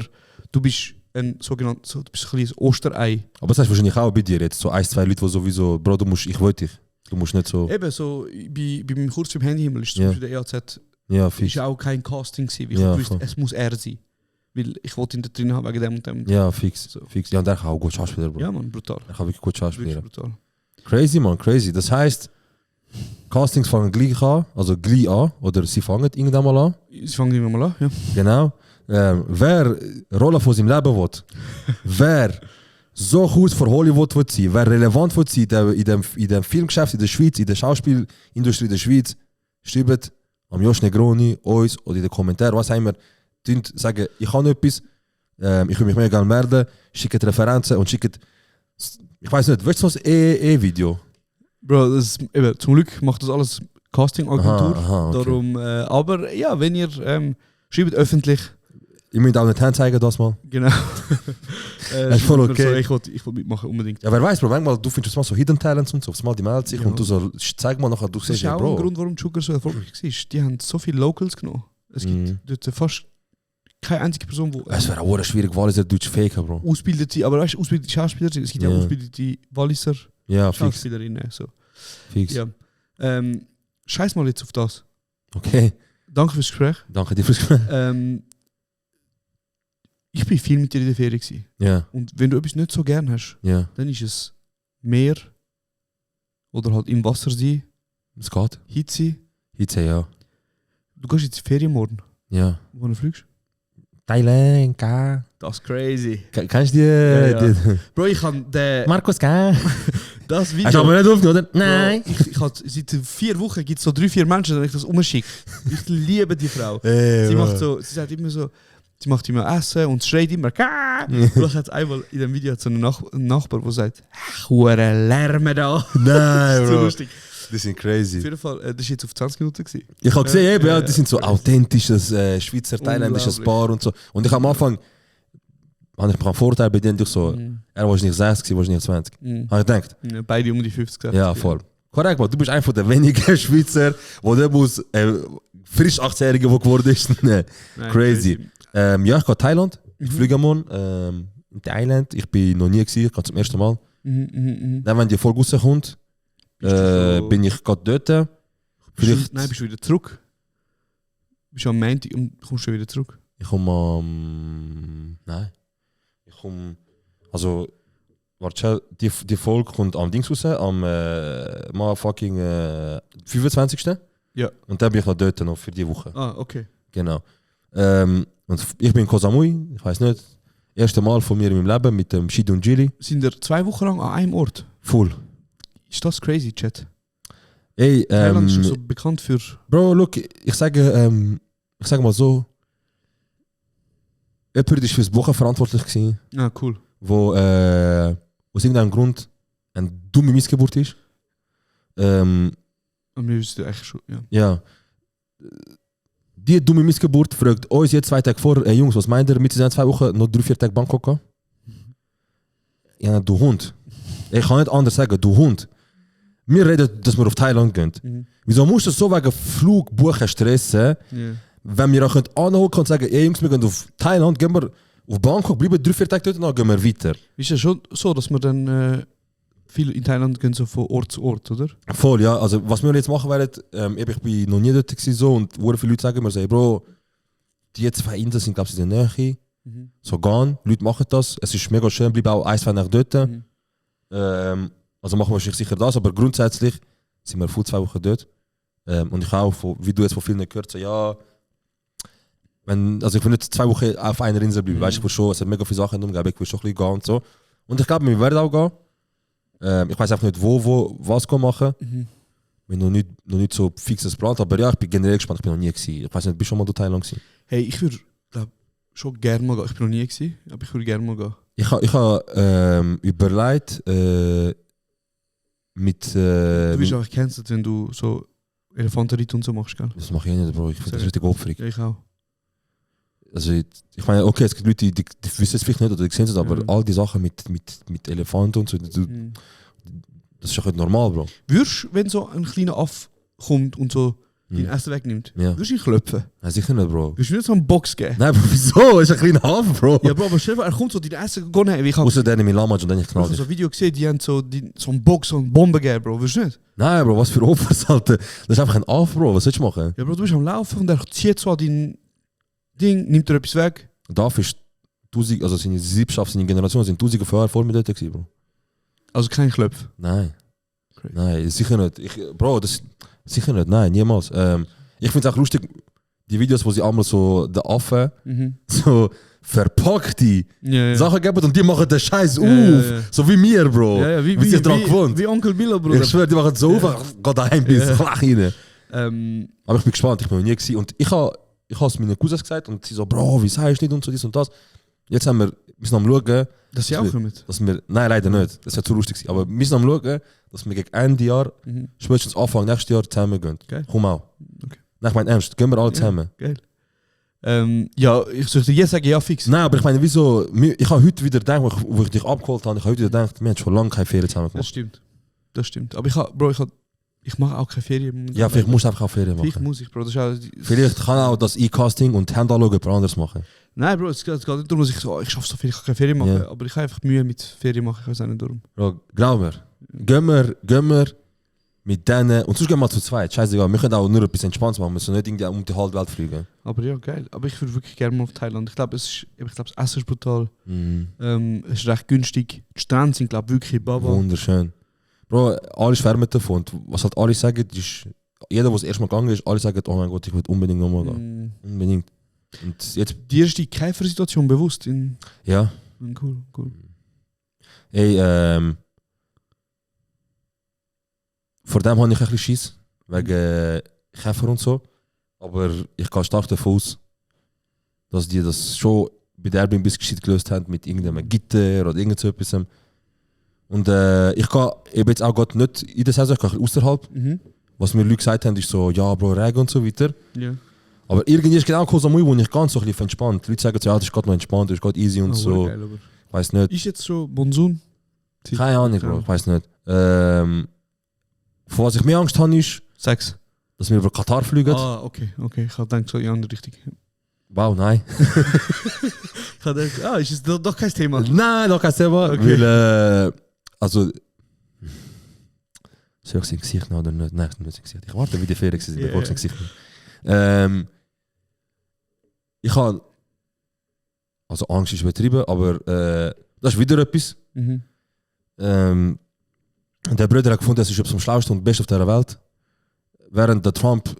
du bist ein sogenanntes, du bist ein kleines Osterei. Aber das heißt wahrscheinlich auch bei dir jetzt. So 1, 2 Leute, die sowieso, Bro, ich will dich. Du musst nicht so. Eben so, bei meinem Kurs beim Handyhimmel ist zum Ja. Beispiel der EAZ, Ja, ist fix. auch kein Casting gewesen, weil Ja, ich wusste, voll. es muss er sein. Weil ich wollte ihn da drin haben wegen dem und dem. Ja, fix. So. Fix. Ja, und der kann auch gut Schauspieler, Bro. Ja, man, brutal. Der kann wirklich gut Wirklich Schauspieler. brutal. Crazy, man, crazy. Das heisst, Castings fangen gleich an, also gleich an, oder sie fangen irgendwann mal an. Sie fangen immer mal an, ja. Genau. Wer Rolle von seinem Leben will, wer so gut für Hollywood will sein, wer relevant will sein in dem Filmgeschäft in der Schweiz, in der Schauspielindustrie in der Schweiz, schreibt am Josh Negroni, uns oder in den Kommentaren, was haben wir, sagen, ich habe etwas, ich will mich mega gerne melden, schickt Referenzen und schickt, ich weiß nicht, willst du so ein Video? Bro, das ist, eben, zum Glück macht das alles Casting-Agentur. Aha, okay. Darum, aber ja, wenn ihr schreibt öffentlich. Ich muss auch nicht Hand zeigen, das mal. Genau. Das ist voll okay. So, ich will mitmachen, unbedingt. Ja, wer weiß, Bro, manchmal, du findest mal so Hidden Talents und so, aufs Mal die melden sich Ja. und du so, zeig mal nachher, du Das siehst ist ja, auch Bro. ein Grund, warum Sugar so erfolgreich war. Die haben so viele Locals genommen. Es gibt dort fast keine einzige Person, die Es wäre auch schwierig, Walliser Deutsch faken, Bro. ausbildete, aber weißt du, ausgebildete Schauspieler sind. Es gibt ja Ja. ausgebildete Walliser Ja, fix. Schauspielerinnen. So. Fix. Ja. Scheiß mal jetzt auf das. Okay, Danke fürs Gespräch. danke dir fürs Gespräch. Ich bin viel mit dir in der Ferien gewesen. Ja, Und wenn du etwas nicht so gern hast, ja, dann ist es Meer oder halt im Wasser sein, es geht. Hitze. Jetzt ja. Du gehst jetzt in die Ferien morgen. Ja. Wohin fliegst Thailand, Das ist crazy. Kennst du die? Ja. Bro, ich kann Markus, gell? das Video... Hast du aber nicht aufgenommen, oder? Nein. Bro, ich hab, seit 4 Wochen gibt es so 3-4 Menschen, die ich das umschicke. Ich liebe die Frau. Ey, Sie Bro. macht so, sie sagt immer so, sie macht immer Essen und schreit immer «Ka!» Und dann hat einmal in dem Video so einen Nachbar, der sagt «Hure Lärme da!» Nein, So Bro. lustig. Die sind Auf crazy. jeden Fall, das war jetzt auf 20 Minuten. Gewesen. Ich habe gesehen, eben, ja, die sind so crazy. authentisches Schweizer, thailändisches Unglaublich. Paar und so. Und ich am Anfang, habe ich einen Vorteil bei denen, durch so, er war nicht 60, war nicht 20. Habe ich gedacht, Ja, beide um die 50 gesagt. ja, voll. Korrekt, Bro, du bist einer der wenigen Schweizer, wo der muss, frisch 18-Jährige, der geworden ist. Nee. Nein, Crazy. Ja, ich gehe Thailand. Ich fliege morgen in Thailand. Ich bin noch nie gewesen, ich gehe zum ersten Mal. Dann, wenn die Folge rauskommt, Bist du schon- bin ich gerade dort. Vielleicht, Nein, bist du wieder zurück? Bist du am Montag und kommst du wieder zurück? ich komme nein. Ich komme, also, warte, die Folge kommt am Dings raus, am motherfucking 25. Ja. Und dann bin ich noch dort noch für die Woche. Ah, okay. Genau. Und ich bin in Koh Samui, ich weiß nicht, erste Mal von mir in meinem Leben mit dem Shid und Gili. Sind ihr 2 Wochen lang an einem Ort? Full. Ist das crazy, Chat? Ey, Thailand ist so bekannt für... Bro, look, ich sage mal so, jemand ist fürs Buchen verantwortlich gewesen, Ah, cool. wo aus irgendeinem Grund eine dumme Missgeburt ist. Aber wir wissen eigentlich schon, ja. Ja. Die dumme Missgeburt fragt uns jetzt 2 Tage vor, ey Jungs, was meint ihr, mit diesen 2 Wochen noch 3-4 Tage Bangkok gehen? Ja, du Hund. Ich kann nicht anders sagen, du Hund. Wir reden, dass wir auf Thailand gehen. Wieso musst du so wegen Flug buchen stressen, Yeah. wenn wir auch anhocken und sagen, ey Jungs, wir gehen auf Thailand, gehen wir auf Bangkok, bleiben 3-4 Tage dort und dann gehen wir weiter. Ist ja schon so, dass wir dann viel in Thailand gehen, so von Ort zu Ort, oder? Voll, ja. Also, was wir jetzt machen werden, ich bin noch nie dort gewesen, so, und wo viele Leute sagen mir so, ey, Bro, die 2 Inseln sind, glaube ich, in der Nähe. So gehen, Leute machen das. Es ist mega schön, bleiben auch 1-2 Nächte dort. Also machen wir wahrscheinlich sicher das, aber grundsätzlich sind wir voll 2 Wochen dort. Und ich habe auch, wie du jetzt von vielen gehört, so, ja, also ich will nicht 2 Wochen auf einer Insel bleiben, weißt du, ich will schon, es hat mega viele Sachen umgeben, ich will schon ein bisschen gehen und so. Und ich glaube, wir werden auch gehen. Ich weiß einfach nicht, was machen. Wir haben noch nicht so fixes geplant, aber ja, ich bin generell gespannt, ich bin noch nie gewesen. Ich weiß nicht, bist du schon mal in Thailand gewesen? Hey, ich würde, glaube schon gerne mal gehen. Ich bin noch nie gewesen, aber ich würde gerne mal gehen. Ich habe überlegt, mit... Du bist auch gecancelt, wenn du so Elefantenreiten und so machst, gell? das mache ich nicht, Bro, ich finde das richtig opferig. Ja, ich auch. Also ich meine, okay, es gibt Leute, die wissen es vielleicht nicht oder die sehen es, aber all die Sachen mit Elefanten und so, das ist doch nicht normal, Bro. Würdest du, wenn so ein kleiner Aff kommt und so dein Essen wegnimmt, Ja. würdest du ihn klopfen? Nein, sicher nicht, Bro. Würdest du nicht so einen Box geben? Nein, Bro, wieso? Das ist ein kleiner Hafen, Bro. Ja, Bro, aber stell dir vor, er kommt so dein Essen nehmen. Ich habe Außer der in meinem Lamage und dann ich knall dich. so ein Video gesehen, die haben so einen Box, so eine Bombe gegeben, Bro. Würdest du nicht? Nein, Bro, was für Opfer, Alter. Das ist einfach ein Aff, Bro. Was sollst du machen? Ja, Bro, du bist am Laufen und er zieht so an dein Ding, nimmt dir etwas weg. Dafür ist 1000, also seine Siebschaft, seine Generation sind 1000 Jahre vor mir dort gewesen, Bro. Also kein Klopf. Nein. Crazy. Nein, sicher nicht. Bro, das sicher nicht. Nein, niemals. Ich finde es auch lustig, die Videos, wo sie einmal so den Affen so verpackte Ja. Sachen geben und die machen den Scheiß auf. ja. So wie mir, Bro. Ja, ja, wie sich dran gewohnt. wie Onkel Billo, Bruder. Ich schwöre, die machen so auf, geht daheim bis rein. Aber ich bin gespannt, ich bin noch nie gewesen. Und ich habe es meinen Cousins gesagt und sie so, Bro, wie sagst du nicht und so, dies und das. Jetzt sind wir sind am Schauen, dass sie auch kommen. Nein, leider nicht. Das wäre zu lustig gewesen. Aber wir sind am Schauen, dass wir gegen Ende Jahr, spätestens Anfang nächstes Jahr zusammen gehen. Geil. Komm auch. Okay. Nein, ich meine ernst, gehen wir alle zusammen. Geil. Ja, ich sollte jetzt sagen, ja, fix. Nein, aber ich meine, wieso? Ich habe heute wieder gedacht, wo ich dich abgeholt habe, ich habe heute wieder gedacht, wir haben schon lange keine Ferien zusammen gemacht. Das stimmt. Aber ich mache auch keine Ferien. Ja, vielleicht musst du einfach auch Ferien machen. Vielleicht muss ich, Bro. Das ist auch, vielleicht kann auch das E-Casting und Handanschauen jemand anderes machen. Nein, Bro, es geht nicht darum, dass ich so, ich schaffe so viel, ich kann keine Ferien machen. Ja. Aber ich habe einfach Mühe mit Ferien machen, ich weiß auch nicht darum. Bro, glaub mir, gehen wir mit denen, und sonst gehen wir mal zu zweit, scheißegal, wir können auch nur etwas Entspanntes machen, wir müssen nicht irgendwie um die halbe Welt fliegen. Aber ja, geil. Aber ich würde wirklich gerne mal auf Thailand. Ich glaube, das Essen ist brutal. Es ist recht günstig. Die Strände sind, glaube ich, wirklich Baba. Wunderschön. Bro, alle schwärmen davon. Und was halt alle sagen, ist, jeder, der das erste Mal gegangen ist, alle sagen, oh mein Gott, ich will unbedingt nochmal gehen. Unbedingt. Und jetzt... Dir ist die Käfersituation bewusst? Ja. Cool. Ey, vor dem habe ich ein bisschen Schiss, wegen Käfer und so. Aber ich gehe stark davon aus, dass die das schon bei der Airbnb gescheit gelöst haben mit irgendeinem Gitter oder irgend so etwas. Und ich gehe eben jetzt auch gerade nicht in der Saison, ich gehe außerhalb. Was mir Leute gesagt haben, ist so, ja Bro, Regen und so weiter. Yeah. Aber irgendwie ist genau Koh Samui, wo ich ganz so ein bisschen entspannt. Die Leute sagen so, ja, das ist gerade noch entspannt, das ist gerade easy und so. Geil, ich weiß nicht. Ist jetzt schon Monsun? Keine Ahnung, Bro, ich weiß nicht. Vor was ich mehr Angst habe, ist, Sex. dass wir über Katar fliegen. Ah, okay. Ich habe gedacht, so in die andere Richtung. Wow, nein. Ich habe gedacht, ist es doch kein Thema? Nein, doch kein Thema. Okay. Weil, also... Soll ich sein Gesicht noch oder nicht? Nein, nicht sein Gesicht. Ich warte, wie die Ferien sind, bevor ich sein Gesicht nehme. Ich habe... Also Angst ist übertrieben, aber das ist wieder etwas. Der Bruder hat gefunden, es ist etwas am schlauesten und besten auf der Welt. Während der Trump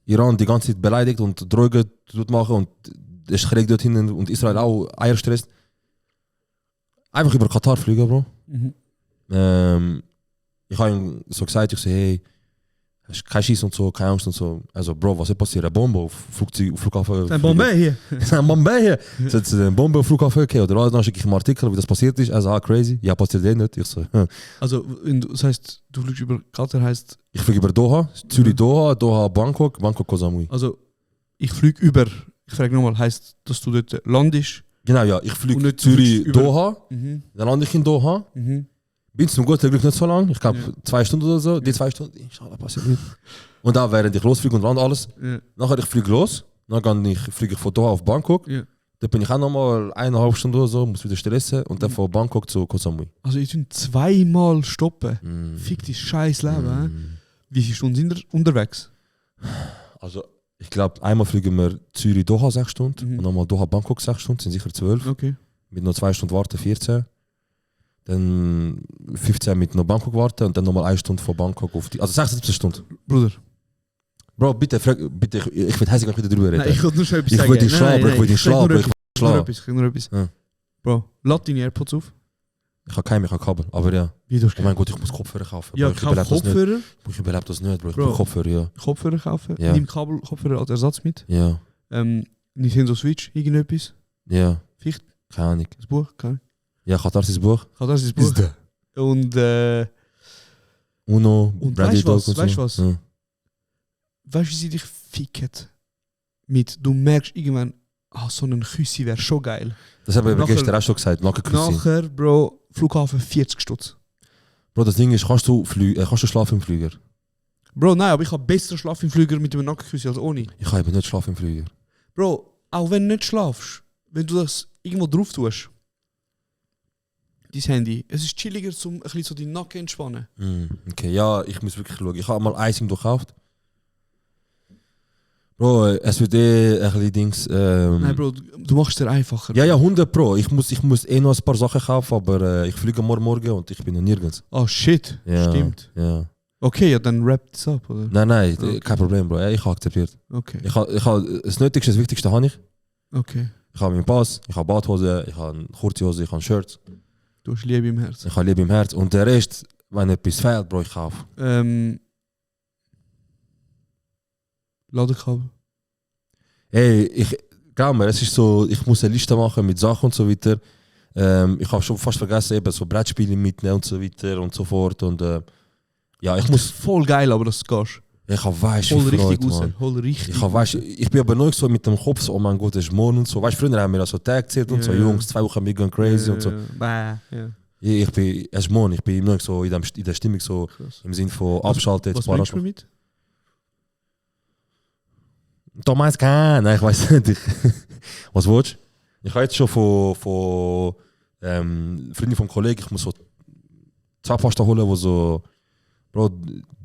Iran die ganze Zeit beleidigt und Drogen tut machen und der Krieg dort hinten und Israel auch Eier stresst. Einfach über Katar fliegen, Bro. Ich habe ihm so gesagt, ich so, hey, hast du kein Schiss und so, keine Angst und so. Also, Bro, was ist passiert? Eine Bombe auf Flughafen? Ein Bombe hier? Ein Bombe hier? Es hat eine Bombe auf Flughafen, okay, oder dann schicke ich einen Artikel, wie das passiert ist. Also, crazy. Ja, passiert nicht. Ich so, Also, das heißt, du fliegst über Katar, heißt... Ich fliege über Doha, Zürich Doha, Doha Bangkok, Bangkok Koh Samui. Also, ich fliege über, ich frage nochmal, heißt, dass du dort landest? Genau, ja, ich fliege Zürich Doha, dann lande ich in Doha. Bin zum guten Glück nicht so lang, ich glaube 2 Stunden oder so, die 2 Stunden, inshallah passiert nicht. Und dann während ich losfliege und lande alles, nachher ich fliege los, dann fliege ich von Doha auf Bangkok, dann bin ich auch nochmal 1,5 Stunden oder so, muss wieder stressen und dann von Bangkok zu Koh Samui. Also ich tue 2-mal stoppen, fick dein scheiß Leben. Wie viele Stunden sind wir unterwegs? Also ich glaube einmal fliegen wir Zürich Doha 6 Stunden und nochmal Doha Bangkok 6 Stunden, sind sicher 12. Okay. Mit noch 2 Stunden warten 14. Dann 15 mit noch Bangkok warten und dann nochmal 1 Stunde von Bangkok auf die. Also 16 Stunden. Bruder. Bro, bitte, ich will heißig wieder drüber reden. Nein, ich will nur schon etwas sagen. Ich will dich schlagen, ich will dich schlagen. Ich krieg nur etwas. Ja. Bro, lad deine AirPods auf. Ich habe keinen, ich habe Kabel, aber ja. Wie du oh mein Gott, ich muss Kopfhörer kaufen. Ja, kauf Kopfhörer. Ich überlebe das nicht, Bro. Ich brauche Kopfhörer, ja. Kopfhörer kaufen? Ja. Nimm Kopfhörer als Ersatz mit. Ja. Nintendo Switch, irgendetwas. Ja. Vielleicht? Keine Ahnung. Das Buch, keine Ja, Katar ist das Buch. Katar ist das Buch. Und Uno, und Brandy Dog und so. Weißt du was? Ja. Weißt du, wie sie dich ficken? Du merkst irgendwann, so ein Küssi wäre schon geil. Das habe ich gestern auch schon gesagt, nachher, Bro, Flughafen 40 Stutz. Bro, das Ding ist, kannst du schlafen im Flüger? Bro, nein, aber ich habe besser Schlaf im Flüger mit einem Nackenküssi als ohne. Ich habe eben nicht schlafen im Flüger. Bro, auch wenn du nicht schlafst, wenn du das irgendwo drauf tust, dein Handy, es ist chilliger, um ein bisschen so deinen Nacken entspannen. Okay, ja, ich muss wirklich schauen. Ich habe mal Icing durchkauft. Bro, es wird ein bisschen Dings... Nein, Bro, du machst es dir einfacher. Ja, 100 Pro. Ich muss noch ein paar Sachen kaufen, aber ich fliege morgen und ich bin noch nirgends. Oh shit, ja, stimmt. Ja. Okay, ja, dann wrap das ab, oder? Nein, okay. Kein Problem, Bro. Ich habe akzeptiert. Okay. Ich habe das Nötigste, das Wichtigste habe ich. Okay. Ich habe meinen Pass, ich habe Badhose, ich habe kurze Hose, ich habe Shirts. Du hast Liebe im Herz. Ich habe Liebe im Herz. Und der Rest, wenn etwas fehlt, Bro, ich kaufe. Ladekabel. Ey, glaub mir, es ist so, ich muss eine Liste machen mit Sachen und so weiter. Ich habe schon fast vergessen, eben so Brettspiele mitnehmen und so weiter und so fort. Und ja, ich Das muss. ist voll geil, aber das gehst. Ich habe weißt Hol wie richtig Freude, raus. Mann. Hol richtig. Ich bin aber noch so mit dem Kopf so, oh mein Gott, es ist morgen und so. Weißt du, früher haben wir das so Tag gezählt und so, Ja. Jungs, 2 Wochen wir gehen crazy und so. Ja. Ich bin, es ist morgen, ich bin immer noch so in der Stimmung so, Krass. im Sinn von abschalten. Was jetzt bringst du mir mit? Thomas Kahn, nein, ich weiß nicht. Was willst du? Ich habe jetzt schon von Freunden vom Kollegen, ich muss so Zahnpasta holen, wo so, Bro,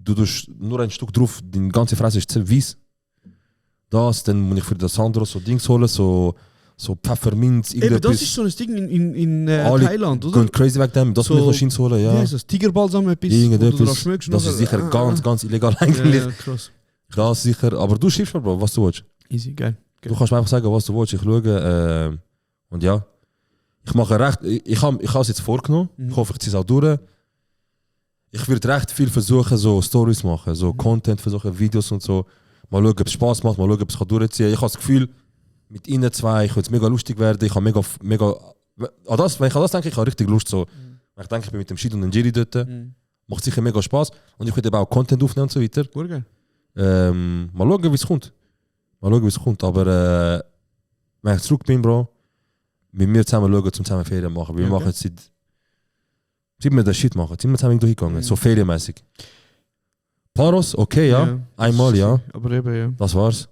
du tust nur ein Stück drauf, die ganze Fresse ist weiß. Das, dann muss ich für den Sandro so Dings holen, so Pfefferminz, Eben, das ist so ein Ding in Alle Thailand, oder? Gehen crazy weg dem, das So- muss ich noch Schiens holen, Wie ja. heißt das? Tigerbalsam etwas? wo du Irgendetwas, dran schmeckst und das nachher- ist sicher ganz illegal eigentlich. Ja, krass. Das sicher, aber du schiebst mir, Bro, was du willst. Easy, geil. Du kannst mir einfach sagen, was du willst, ich schaue. Und ja, ich mache recht, ich habe es jetzt vorgenommen, Mhm. ich hoffe, ich ziehe es auch durch. Ich würde recht viel versuchen, so Stories machen, so Content versuchen, Videos und so. Mal schauen, ob es Spaß macht, mal schauen, ob es durchziehen kann. Ich habe das Gefühl, mit ihnen zwei, ich könnte es mega lustig werden, ich habe mega, wenn ich an das denke, ich habe richtig Lust. So. Wenn ich denke, ich bin mit dem Shit und dem Jiri dort, macht sicher mega Spaß. Und ich könnte eben auch Content aufnehmen und so weiter. Gut, geil. Mal schauen, wie es kommt. Aber wenn ich zurück bin, Bro, mit mir zusammen schauen, zum zusammen Ferien machen. Wir Ja, machen okay. jetzt seit wir den Shit machen, sind wir zusammen irgendwo hingegangen, so ferienmäßig. Paros, okay, ja. Einmal, ja. Aber eben, ja. Das war's.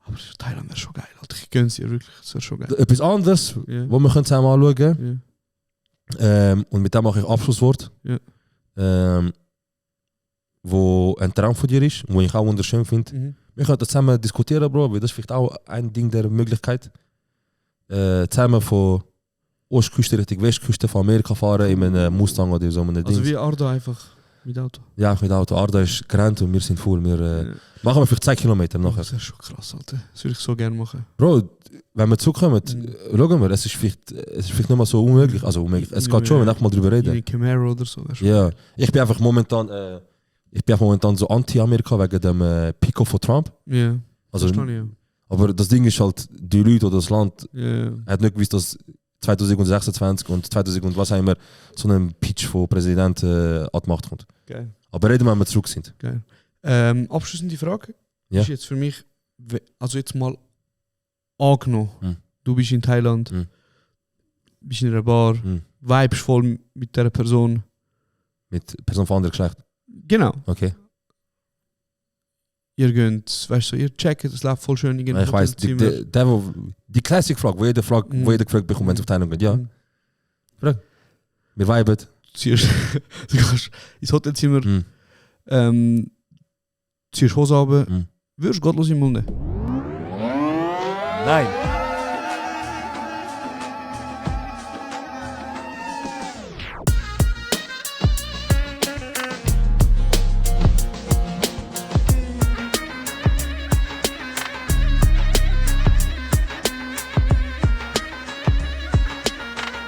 Aber Thailand wäre schon geil, Alter. Ich gönn's dir wirklich, das wäre schon geil. Etwas anderes, Ja. wo wir können zusammen anschauen und mit dem mache ich Abschlusswort. Ja. Wo ein Traum von dir ist, wo ich auch wunderschön finde. Mhm. Wir können das zusammen diskutieren, Bro, weil das ist vielleicht auch ein Ding der Möglichkeit. Zusammen von Ostküste Richtung Westküste von Amerika fahren in einem Mustang oder so einem Also Ding. wie Arda einfach mit Auto. Ja, mit Auto. Arda ist gerannt und wir sind voll. Wir machen wir vielleicht 10 Kilometer nachher. Das wäre schon krass, Alter. Das würde ich so gerne machen. Bro, wenn wir zurückkommen, schauen wir, es ist vielleicht nicht mal so unmöglich. Also unmöglich. Es geht schon, wenn wir mal drüber reden. In Camaro oder so. Wär schon Ja, ich bin einfach momentan so anti-Amerika wegen dem Pico von Trump. Ja, Also, verstehe ich, ja. aber das Ding ist halt, die Leute oder das Land Ja. hat nicht gewusst, dass 2026 und 2000 und was auch immer so ein Pitch von Präsident an die Macht kommt. Geil. Aber reden wir, wenn wir zurück sind. Geil. Abschließende Frage Ja. ist jetzt für mich, also jetzt mal angenommen, du bist in Thailand, bist in einer Bar, vibest voll mit dieser Person. Mit Person von anderem Geschlecht? Genau. Okay. Ihr geht, weißt du, ihr checkt, es läuft voll schön in Ja, ich weiss, die Classic-Frage, wo jeder gefragt bekommt, wenn es auf Thailand geht. Ja. Frag. Wir viben. Du gehst ins Hotelzimmer, ziehst Hose runter, würdest gottlos im Mund nehmen? Nein.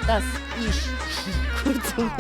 Das ist kurz und